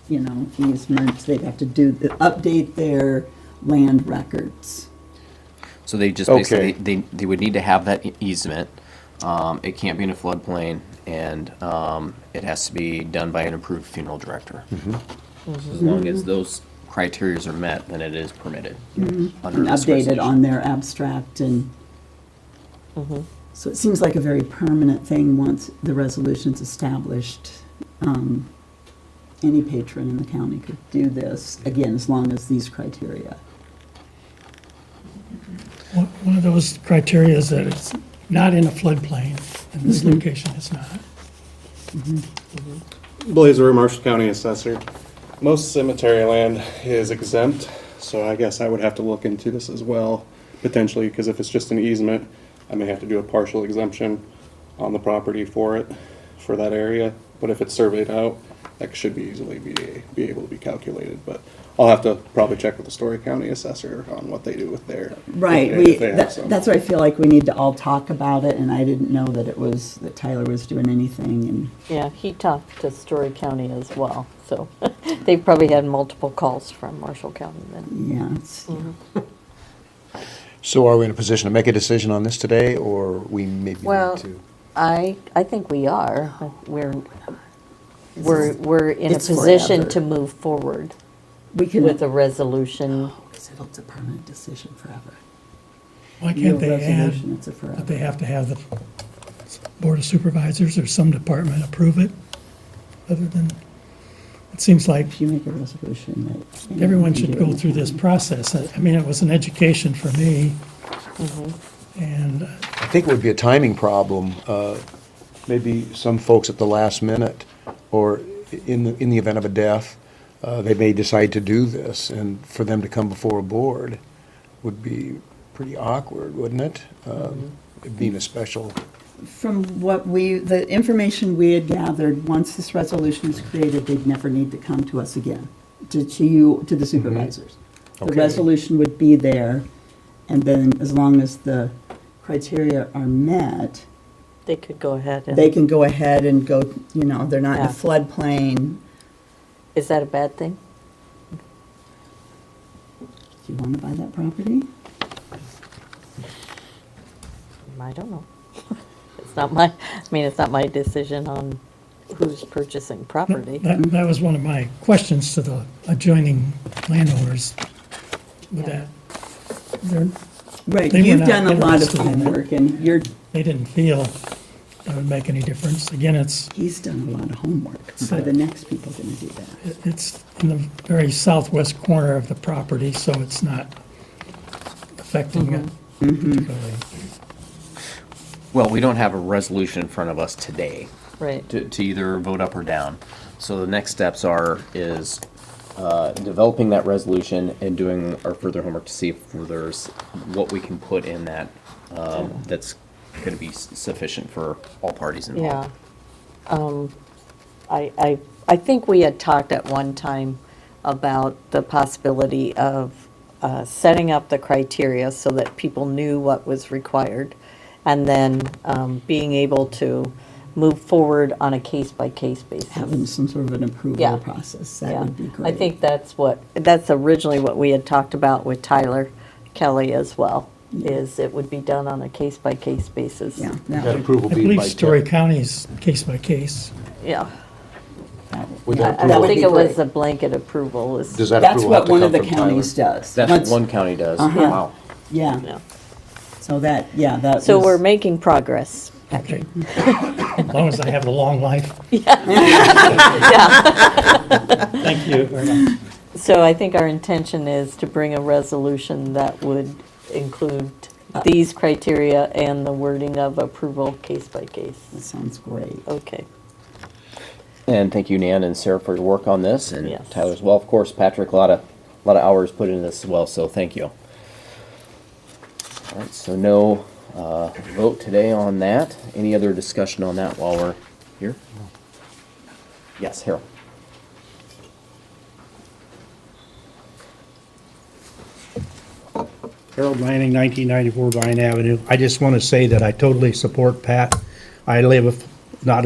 easements, they'd have to update their land records. So they just Okay. basically, they would need to have that easement, it can't be in a floodplain, and it has to be done by an approved funeral director. So as long as those criterias are met, then it is permitted under And this updated resolution. on their abstract and, so it seems like a very permanent thing once the resolution's established. Any patron in the county could do this, again, as long as these criteria. One of those criteria is that it's not in a floodplain, and this location is not. Blazer, Marshall County Assessor. Most cemetery land is exempt, so I guess I would have to look into this as well, potentially, because if it's just an easement, I may have to do a partial exemption on the property for it, for that area. But if it's surveyed out, that should be easily be able to be calculated. But I'll have to probably check with the Story County Assessor on what they do with their. Right, if they have some. that's why I feel like we need to all talk about it, and I didn't know that that Tyler was doing anything, and Yeah, he talked to Story County as well, so they probably had multiple calls from Marshall County then. yeah, it's, So are we in a position to make a decision on this today, or we maybe Well, need to? I think we are. We're in a It's position forever. to move forward we can, with a resolution. because it's a permanent decision forever. Why Your can't they add resolution, it's a forever. that they have to have the Board of Supervisors or some department approve it? Other than, it seems like If you make a resolution that. you know, everyone you can should do go it. through this process. I mean, it was an education for me. And I think it would be a timing problem. Maybe some folks at the last minute, or in the event of a death, they may decide to do this, and for them to come before a board would be pretty awkward, wouldn't it? It being a special, From the information we had gathered, once this resolution is created, they'd never need to come to us again, to the supervisors. The Okay. resolution would be there, and then as long as the criteria are met, They could go ahead and. they can go ahead and go, they're not in a Yeah. floodplain. Is that a bad thing? Do you want to buy that property? I don't know. It's not it's not my decision on who's purchasing property. that was one of my questions to the adjoining landowners with that. Right, They were you've not done a lot of interested in it. homework, and They didn't feel it would make any difference. Again, he's done a lot of homework. So the next people going to do that. it's in the very southwest corner of the property, so it's not affecting it particularly. Well, we don't have a resolution in front of us today Right. to either vote up or down. So the next steps is developing that resolution and doing our further homework to see if there's what we can put in that that's going to be sufficient for all parties involved. Yeah. I think we had talked at one time about the possibility of setting up the criteria so that people knew what was required, and then being able to move forward on a case-by-case basis. Having some sort of an approval Yeah. process, that Yeah. would be great. I think that's originally what we had talked about with Tyler Kelly as well, is it would be done on a case-by-case basis. Yeah, that that approval I be believe by Story County's case by case. Yeah. Would yeah, that I don't approval- think be it was great. a blanket approval. Does that That's approval have what to one come of the from Tyler? counties does. That's Once- what one county does. Uh-huh. Wow. Yeah, Yeah. so that So was- we're making progress. Okay. As long as I have a long life. Thank you very much. So I think our intention is to bring a resolution that would include these criteria and the wording of approval case by case. That sounds great. Okay. And thank you, Nan and Sarah, for your work on this, and Yes. Tyler as well. Of course, Patrick, a lot of hours put into this as well, so thank you. All right, so no vote today on that. Any other discussion on that while we're here? Yes, Harold. Harold Lanning, 1994 Vine Avenue. I just want to say that I totally support Pat. I live not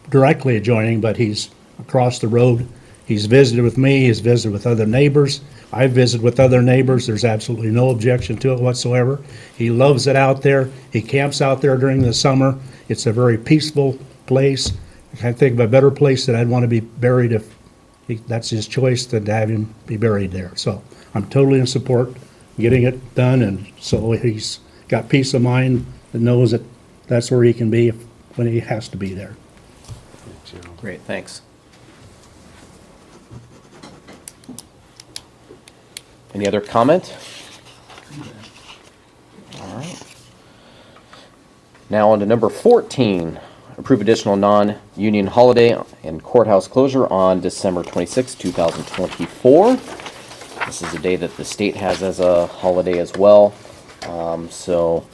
directly adjoining, but he's across the road. He's visited with me, he's visited with other neighbors. I've visited with other neighbors. There's absolutely no objection to it whatsoever. He loves it out there. He camps out there during the summer. It's a very peaceful place. I can't think of a better place that I'd want to be buried if that's his choice than to have him be buried there. So I'm totally in support of getting it done, and so he's got peace of mind and knows that that's where he can be when he has to be there. Great, thanks. Any other comment? All right. Now on to number 14. Approve additional non-union holiday and courthouse closure on December 26, 2024. This is a day that the state has as a holiday as well. So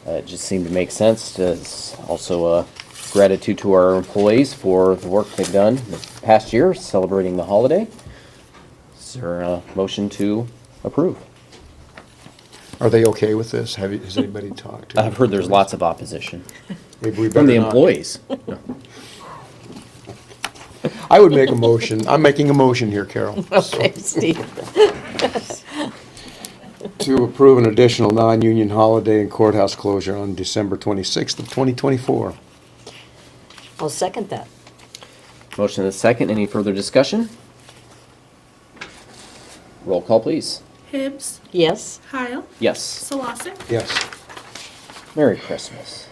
it just seemed to make sense. It's also a gratitude to our employees for the work they've done the past year celebrating the holiday. Is there a motion to approve? Are they okay with this? Has anybody talked to? I've heard there's lots of opposition Maybe we from the better not. employees. I would make a motion. I'm making a motion here, Carol. Okay, Steve. To approve an additional non-union holiday and courthouse closure on December 26th of 2024. I'll second that. Motion and a second. Any further discussion? Roll call, please. Hibbs, Yes? Heil, Yes. Solosik, Yes. Merry Christmas.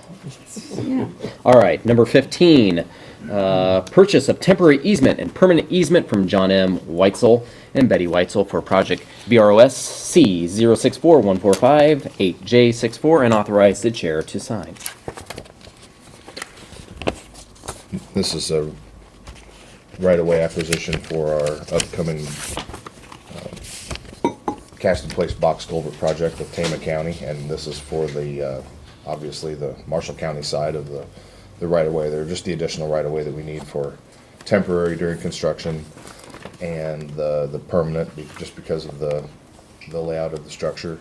All right, number 15. Purchase of temporary easement and permanent easement from John M. Weitzel and Betty Weitzel for project BROS C 064145 8J64 and authorize the chair to sign. This is a right-of-way acquisition for our upcoming cast-in-place box culvert project with Tama County, and this is for the, obviously, the Marshall County side of the right-of-way. They're just the additional right-of-way that we need for temporary during construction and the permanent, just because of the layout of the structure.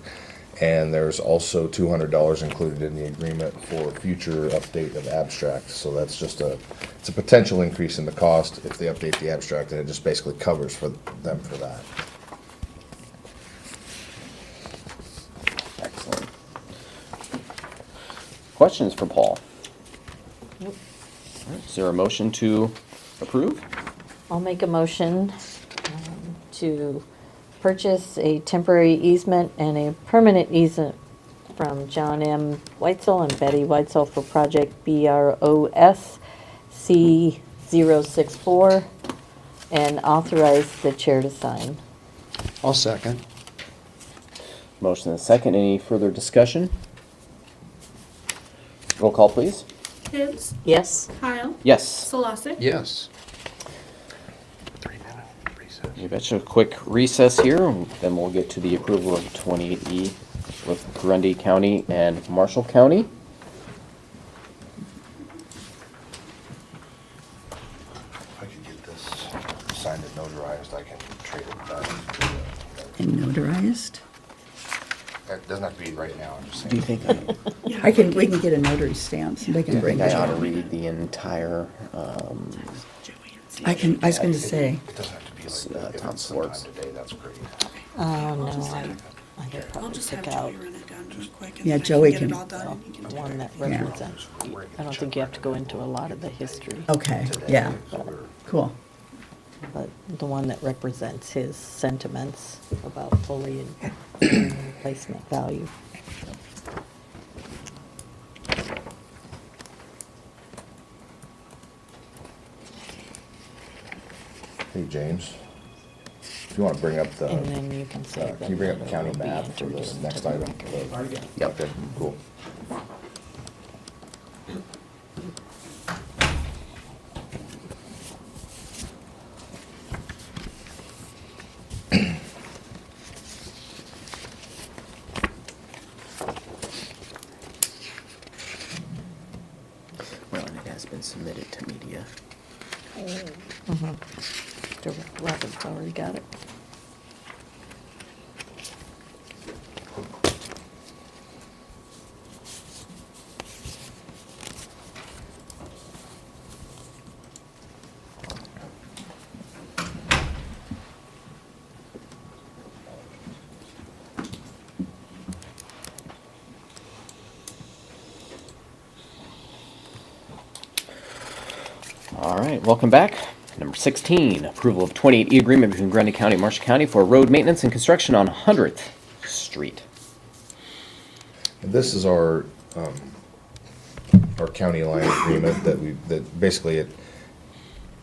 And there's also $200 included in the agreement for future update of abstract. So that's just it's a potential increase in the cost if they update the abstract, and it just basically covers for them for that. Excellent. Questions for Paul? All right, is there a motion to approve? I'll make a motion to purchase a temporary easement and a permanent easement from John M. Weitzel and Betty Weitzel for project BROS C064 and authorize the chair to sign. I'll second. Motion and a second. Any further discussion? Roll call, please. Hibbs, Yes? Heil, Yes. Solosik. Yes. You betcha. A quick recess here, and then we'll get to the approval of 28E with Grundy County and Marshall County. If I could get this signed and notarized, I can trade it back. And notarized. It doesn't have to be right now, I'm just saying. Do you think We can get a notary stamp, and they can bring I it. ought to read the entire, I was going to say, It doesn't have to be like, if Tom it's sometime Swartz. today, that's great. Oh, no, I could I'll probably just pick have out Joey run it down real quick. Yeah, and then Joey get can- it all done, and you can take one it. that Yeah. represents, I don't think you have to go into a lot of the history, okay, yeah, cool. but the one that represents his sentiments about fully and replacement value. Hey, James, if you want to bring up the, And then you can say that. can you bring up the it county will be map for entered this into next the item? record. Yep. Okay, cool. well, and it has been submitted to media. Robert's already got it. right, welcome back. Number 16, approval of 28E agreement between Grundy County and Marshall County for road maintenance and construction on 100th Street. This is our county line agreement that basically it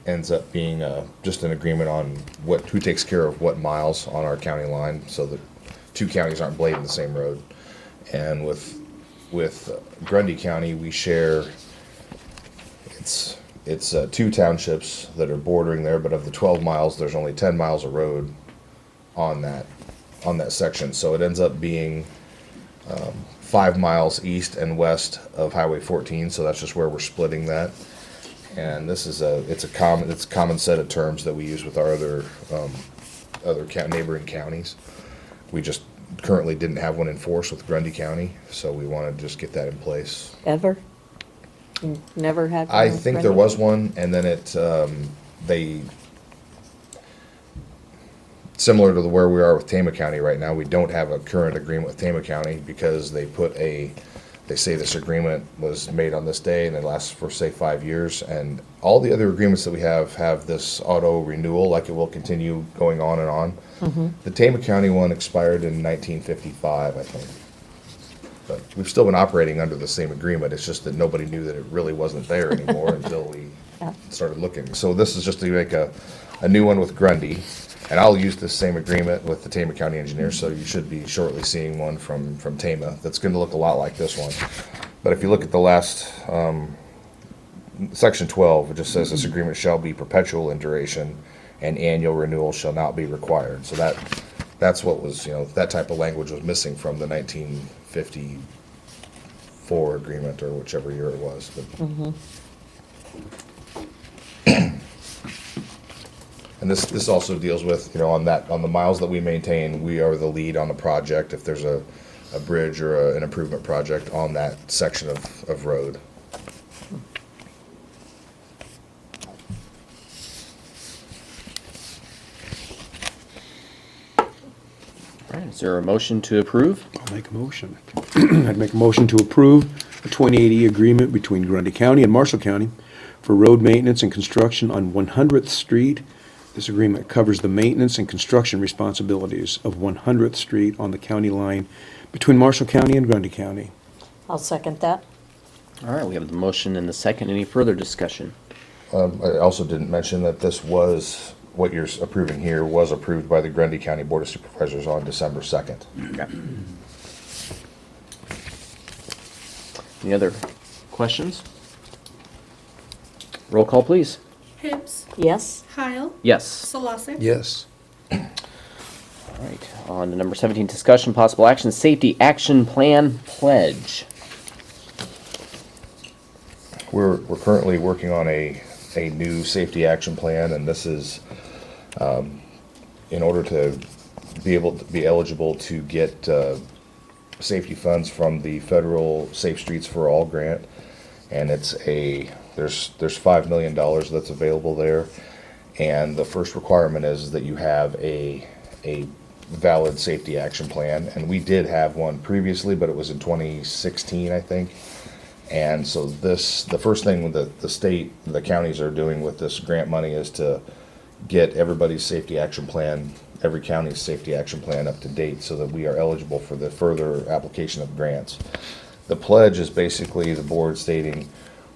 ends up being just an agreement on who takes care of what miles on our county line, so that two counties aren't blading the same road. And with Grundy County, we share, it's two townships that are bordering there, but of the 12 miles, there's only 10 miles of road on that section. So it ends up being 5 miles east and west of Highway 14. So that's just where we're splitting that. And this is it's a common set of terms that we use with our other neighboring counties. We just currently didn't have one in force with Grundy County, so we want to just get that in place. Ever? You never had one I with think there Grundy? was one, and then they, similar to where we are with Tama County right now, we don't have a current agreement with Tama County because they say this agreement was made on this day and it lasts for, say, 5 years. And all the other agreements that we have this auto renewal, like it will continue going on and on. Mm-hmm. The Tama County one expired in 1955, I think. But we've still been operating under the same agreement. It's just that nobody knew that it really wasn't there anymore until we started looking. So this is just to make a new one with Grundy. And I'll use this same agreement with the Tama County engineer, so you should be shortly seeing one from Tama that's going to look a lot like this one. But if you look at the last, section 12, it just says this agreement shall be perpetual in duration and annual renewal shall not be required. So that's what was, that type of language was missing from the 1954 agreement, or whichever year it was. But, and this also deals with, on the miles that we maintain, we are the lead on the project if there's a bridge or an improvement project on that section of road. All right, is there a motion to approve? I'll make a motion. I'd make a motion to approve a 2080 agreement between Grundy County and Marshall County for road maintenance and construction on 100th Street. This agreement covers the maintenance and construction responsibilities of 100th Street on the county line between Marshall County and Grundy County. I'll second that. All right, we have the motion and the second. Any further discussion? I also didn't mention that this was, what you're approving here was approved by the Grundy County Board of Supervisors on December 2nd. Okay. Any other questions? Roll call, please. Hibbs, Yes? Heil, Yes. Solosik. Yes. All right, on to number 17, discussion, possible action, safety action plan pledge. We're currently working on a new safety action plan, and this is in order to be able to be eligible to get safety funds from the federal Safe Streets for All grant, and there's $5 million that's available there, and the first requirement is that you have a valid safety action plan, and we did have one previously, but it was in 2016, I think. And so the first thing that the counties are doing with this grant money is to get everybody's safety action plan, every county's safety action plan up to date so that we are eligible for the further application of grants. The pledge is basically the board stating,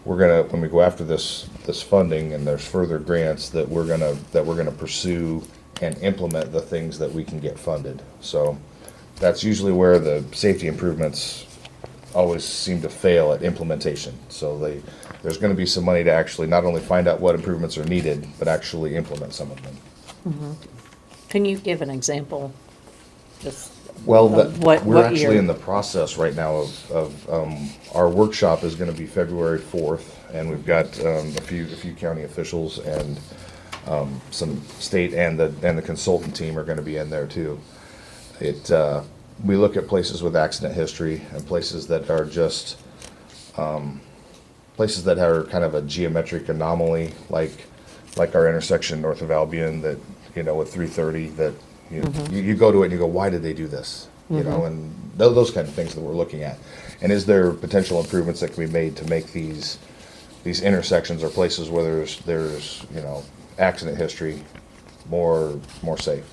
when we go after this funding and there's further grants, that we're gonna pursue and implement the things that we can get funded. So that's usually where the safety improvements always seem to fail at implementation. So there's going to be some money to actually not only find out what improvements are needed, but actually implement some of them. Mm-hmm. Can you give an example? Just Well, what we're actually year? in the process right now of our workshop is going to be February 4th, and we've got a few county officials and some state and the consultant team are going to be in there too. We look at places with accident history and places that are just places that are kind of a geometric anomaly, like our intersection north of Albion that with 330 that you go to it and you go, why did they do this? And those kind of things that we're looking at. And is there potential improvements that can be made to make these these intersections are places where there's, you know, accident history, more safe.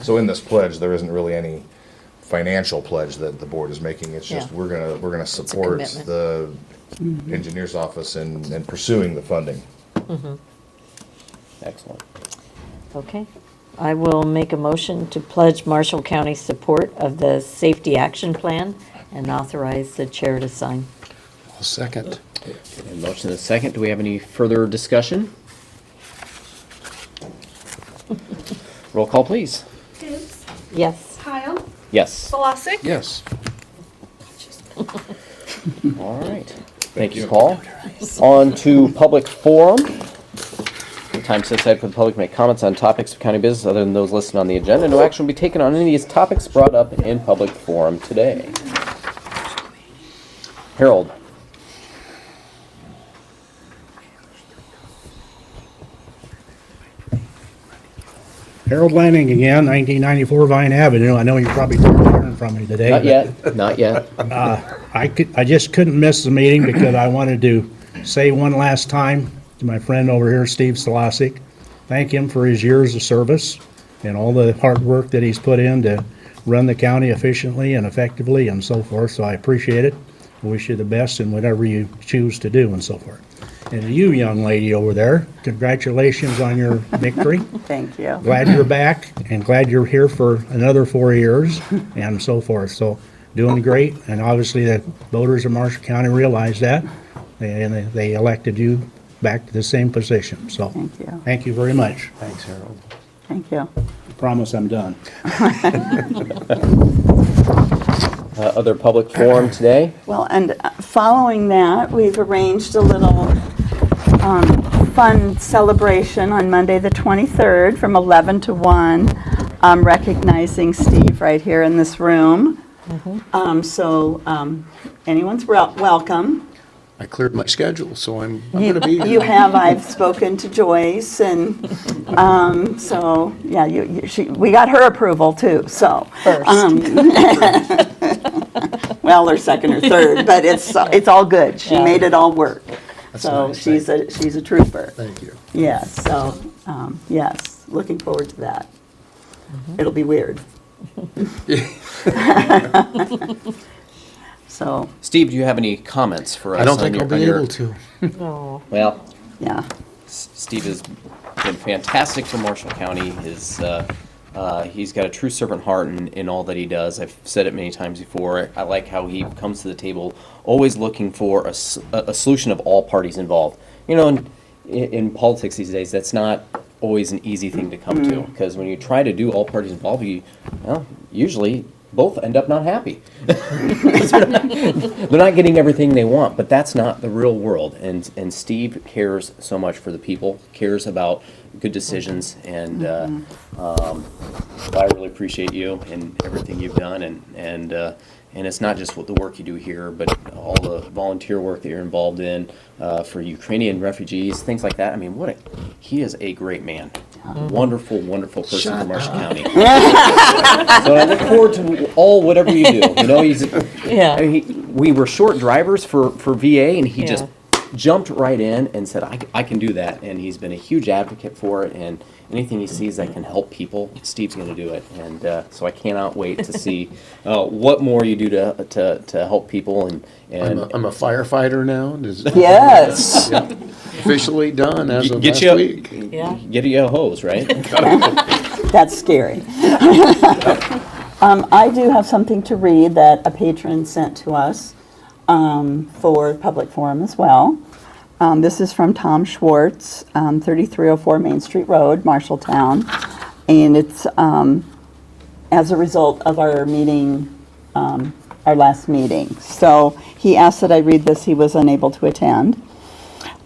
So in this pledge, there isn't really any financial pledge that the board is making. It's just, Yeah. we're gonna support commitment. the engineer's office in pursuing the funding. Excellent. Okay. I will make a motion to pledge Marshall County support of the Safety Action Plan and authorize the chair to sign. I'll second. A motion and a second. Do we have any further discussion? Roll call, please. Tibbs, Yes. Kyle, Yes. Velocik. Yes. All right. Thank you, Paul. On to public forum. Time set aside for the public to make comments on topics of county business other than those listed on the agenda. No action will be taken on any of these topics brought up in public forum today. Harold. Harold Lanning again, 1994 Vine Avenue. I know you're probably tired of hearing from me today. Not but, yet. Not yet. I just couldn't miss the meeting because I wanted to say one last time to my friend over here, Steve Stolasik, thank him for his years of service and all the hard work that he's put in to run the county efficiently and effectively and so forth. So I appreciate it. I wish you the best in whatever you choose to do and so forth. And to you, young lady over there, congratulations on your victory. Thank you. Glad you're back and glad you're here for another 4 years and so forth. So doing great. And obviously the voters of Marshall County realize that and they elected you back to the same position. So Thank you. thank you very much. Thanks, Harold. Thank you. Promise I'm done. Other public forum today? Well, and following that, we've arranged a little fun celebration on Monday, the 23rd, from 11 to 1, recognizing Steve right here in this room. Anyone's welcome. I cleared my schedule, so I'm gonna be here. You have, I've spoken to Joyce, and so, yeah, we got her approval too, so. Well, or second or third, but it's all good. She made it all work. So nice. she's a trooper. Thank you. Yes, so, yes, looking forward to that. It'll be weird. So, Steve, do you have any comments for us? I don't on think your- I'll on be your- able to. Oh. Well, yeah. Steve has been fantastic for Marshall County. He's got a true servant heart in all that he does. I've said it many times before. I like how he comes to the table always looking for a solution of all parties involved. You know, in politics these days, that's not always an easy thing to come to, because when you try to do all parties involved, usually both end up not happy. They're not getting everything they want, but that's not the real world. And Steve cares so much for the people, cares about good decisions, and I really appreciate you and everything you've done. And it's not just what the work you do here, but all the volunteer work that you're involved in for Ukrainian refugees, things like that. I mean, he is a great man. Wonderful, wonderful person from Marshall County. So I look forward to whatever you do. You know, we were short drivers for VA, and he just jumped right in and said, I can do that. And he's been a huge advocate for it. And anything he sees that can help people, Steve's going to do it. And so I cannot wait to see what more you do to help people. And I'm a firefighter now. Yes. Yeah. Officially done as of last week. Yeah. Get you a hose, right? That's scary. I do have something to read that a patron sent to us for public forum as well. This is from Tom Schwartz, 3304 Main Street Road, Marshalltown. And it's as a result of our meeting, our last meeting. So he asked that I read this. He was unable to attend.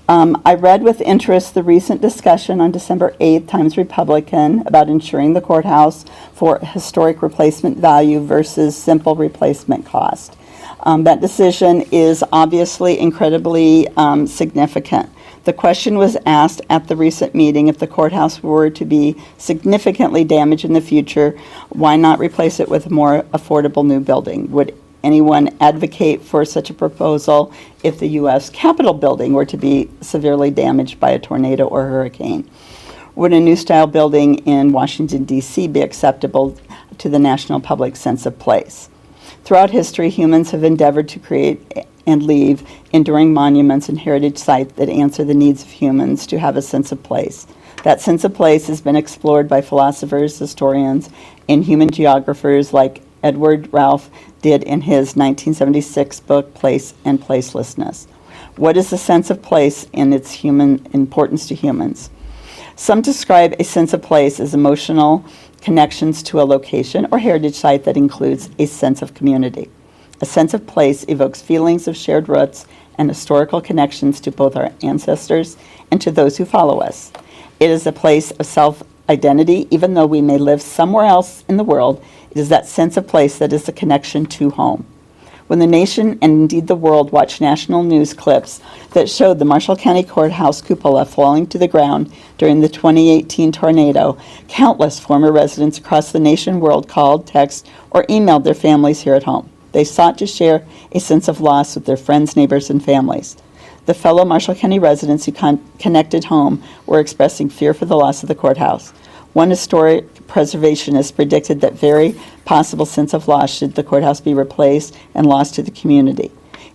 I read with interest the recent discussion on December 8th, Times Republican, about insuring the courthouse for historic replacement value versus simple replacement cost. That decision is obviously incredibly significant. The question was asked at the recent meeting, if the courthouse were to be significantly damaged in the future, why not replace it with a more affordable new building? Would anyone advocate for such a proposal if the U.S. Capitol building were to be severely damaged by a tornado or hurricane? Would a new style building in Washington, D.C. be acceptable to the national public sense of place? Throughout history, humans have endeavored to create and leave enduring monuments and heritage sites that answer the needs of humans to have a sense of place. That sense of place has been explored by philosophers, historians, and human geographers like Edward Ralph did in his 1976 book, Place and Placelessness. What is the sense of place and its human importance to humans? Some describe a sense of place as emotional connections to a location or heritage site that includes a sense of community. A sense of place evokes feelings of shared roots and historical connections to both our ancestors and to those who follow us. It is a place of self-identity. Even though we may live somewhere else in the world, it is that sense of place that is the connection to home. When the nation, and indeed the world, watched national news clips that showed the Marshall County Courthouse cupola falling to the ground during the 2018 tornado, countless former residents across the nation world called, texted, or emailed their families here at home. They sought to share a sense of loss with their friends, neighbors, and families. The fellow Marshall County residents who connected home were expressing fear for the loss of the courthouse. One historic preservationist predicted that very possible sense of loss should the courthouse be replaced and lost to the community.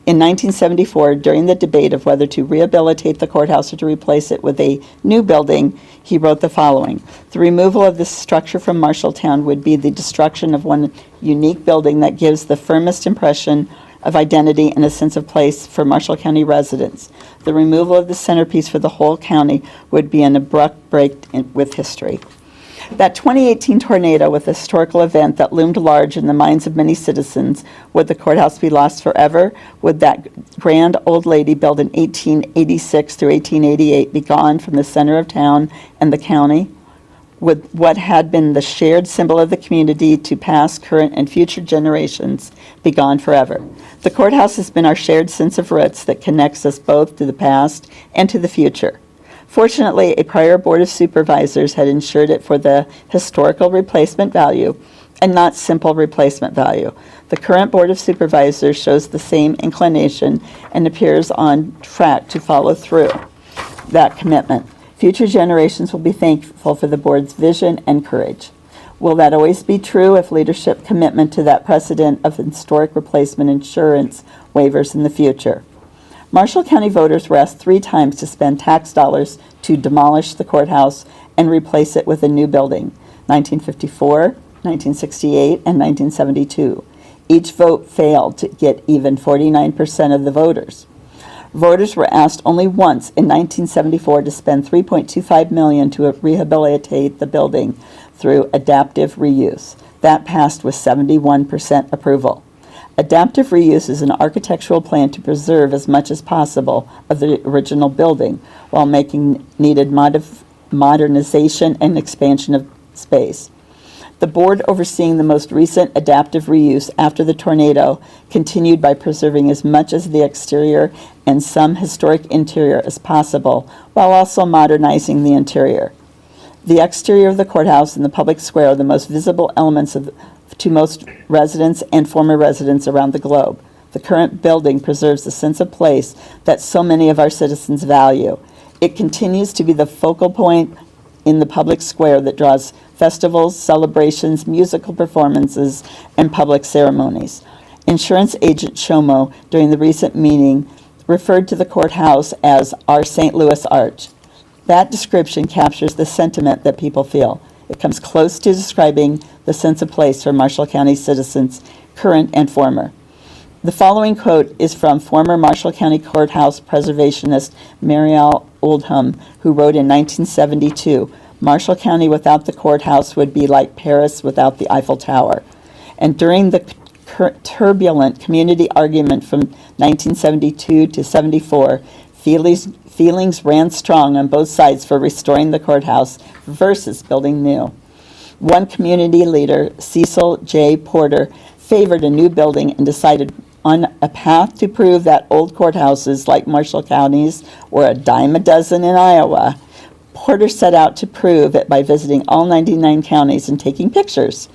In 1974, during the debate of whether to rehabilitate the courthouse or to replace it with a new building, he wrote the following: "The removal of this structure from Marshalltown would be the destruction of one unique building that gives the firmest impression of identity and a sense of place for Marshall County residents. The removal of the centerpiece for the whole county would be an abrupt break with history." That 2018 tornado was a historical event that loomed large in the minds of many citizens. Would the courthouse be lost forever? Would that grand old lady built in 1886 through 1888 be gone from the center of town and the county? Would what had been the shared symbol of the community to past, current, and future generations be gone forever? The courthouse has been our shared sense of roots that connects us both to the past and to the future. Fortunately, a prior Board of Supervisors had insured it for the historical replacement value and not simple replacement value. The current Board of Supervisors shows the same inclination and appears on track to follow through that commitment. Future generations will be thankful for the board's vision and courage. Will that always be true if leadership commitment to that precedent of historic replacement insurance waivers in the future? Marshall County voters were asked 3 times to spend tax dollars to demolish the courthouse and replace it with a new building: 1954, 1968, and 1972. Each vote failed to get even 49% of the voters. Voters were asked only once in 1974 to spend $3.25 million to rehabilitate the building through adaptive reuse. That passed with 71% approval. Adaptive reuse is an architectural plan to preserve as much as possible of the original building while making needed modernization and expansion of space. The board overseeing the most recent adaptive reuse after the tornado continued by preserving as much as the exterior and some historic interior as possible, while also modernizing the interior. The exterior of the courthouse and the public square are the most visible elements to most residents and former residents around the globe. The current building preserves the sense of place that so many of our citizens value. It continues to be the focal point in the public square that draws festivals, celebrations, musical performances, and public ceremonies. Insurance agent Shomo, during the recent meeting, referred to the courthouse as our St. Louis Arch. That description captures the sentiment that people feel. It comes close to describing the sense of place for Marshall County citizens, current and former. The following quote is from former Marshall County Courthouse preservationist Marielle Oldham, who wrote in 1972, "Marshall County without the courthouse would be like Paris without the Eiffel Tower." And during the turbulent community argument from 1972 to 74, feelings ran strong on both sides for restoring the courthouse versus building new. One community leader, Cecil J. Porter, favored a new building and decided a path to prove that old courthouses like Marshall County's were a dime a dozen in Iowa. Porter set out to prove it by visiting all 99 counties and taking pictures.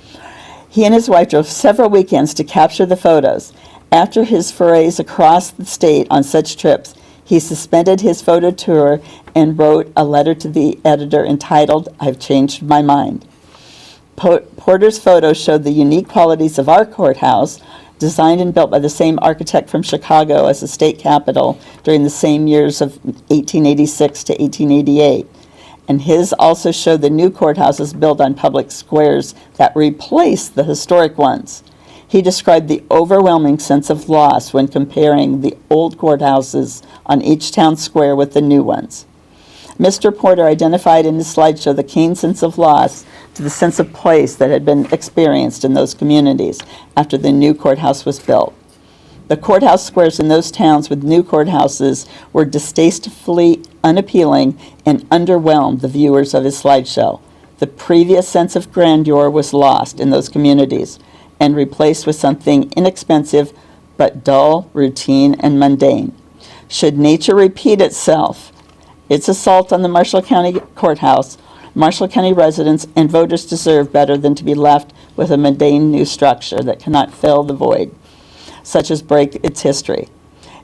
He and his wife drove several weekends to capture the photos. After his forays across the state on such trips, he suspended his photo tour and wrote a letter to the editor entitled, "I've Changed My Mind." Porter's photos showed the unique qualities of our courthouse, designed and built by the same architect from Chicago as the state capitol during the same years of 1886 to 1888. And his also showed the new courthouses built on public squares that replaced the historic ones. He described the overwhelming sense of loss when comparing the old courthouses on each town square with the new ones. Mr. Porter identified in his slideshow the keen sense of loss to the sense of place that had been experienced in those communities after the new courthouse was built. The courthouse squares in those towns with new courthouses were distastefully unappealing and underwhelmed the viewers of his slideshow. The previous sense of grandeur was lost in those communities and replaced with something inexpensive but dull, routine, and mundane. Should nature repeat itself, its assault on the Marshall County Courthouse, Marshall County residents and voters deserve better than to be left with a mundane new structure that cannot fill the void, such as break its history.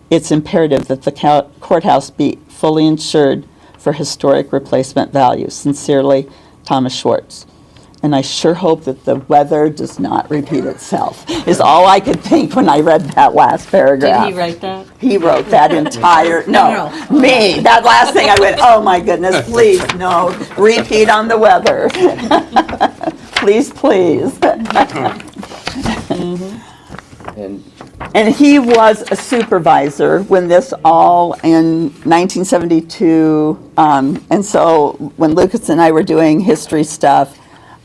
It's imperative that the courthouse be fully insured for historic replacement value. Sincerely, Thomas Schwartz. And I sure hope that the weather does not repeat itself, is all I could think when I read that last paragraph. Did he write that? He wrote that entire, no, me, that last thing, I went, oh my goodness, please, no, repeat on the weather. Please, please. And he was a supervisor when this all in 1972, and so when Lucas and I were doing history stuff,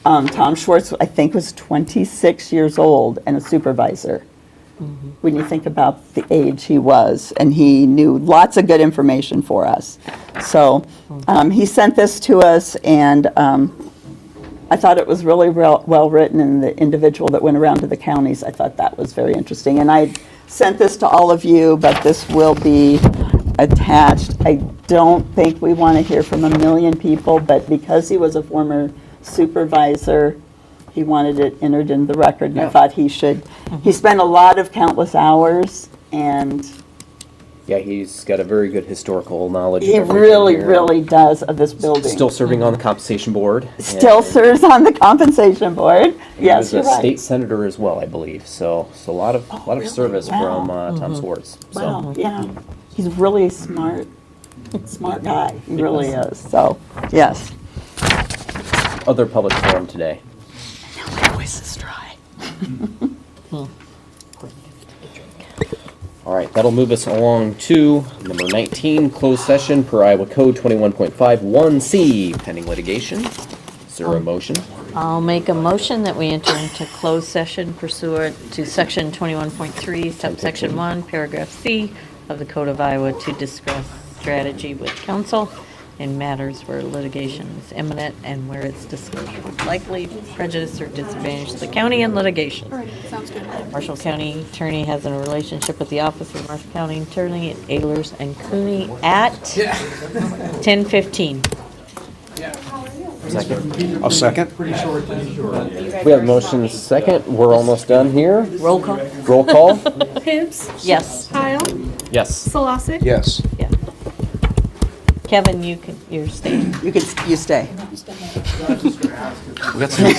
Tom Schwartz, I think, was 26 years old and a supervisor. When you think about the age he was, and he knew lots of good information for us. So he sent this to us, and I thought it was really well written, and the individual that went around to the counties, I thought that was very interesting. And I sent this to all of you, but this will be attached. I don't think we want to hear from 1 million people, but because he was a former supervisor, he wanted it entered in the record, and I thought he should. He spent a lot of countless hours, and Yeah, he's got a very good historical knowledge. he of everything really, here. really does of this building. Still serving on the compensation board. Still and serves on the compensation board. he Yes, was you're a right. state senator as well, I believe. So a lot of really? service Wow. from Tom Schwartz. So. Wow, yeah. He's really smart guy. He really is. So, yes. Other public forum today. Now my voice is dry. All right, that'll move us along to number 19, closed session per Iowa Code 21.51C, pending litigation. Is there a motion? I'll make a motion that we enter into closed session pursuant to section 21.3, subsection 1, paragraph C of the Code of Iowa to discuss strategy with counsel in matters where litigation is imminent and where its disclosure would likely prejudice or disadvantage the county in litigation. All right, sounds good. Marshall County Attorney has a relationship with the Office of Marshall County Attorney at Ehlers and Cooney at 10:15. Second. I'll second. We have a motion and a second. We're almost done here. Roll call. Roll call? Hibbs? Yes. Kyle? Yes. Solosik? Yes. Yeah. Kevin, you're staying. You stay. We got some-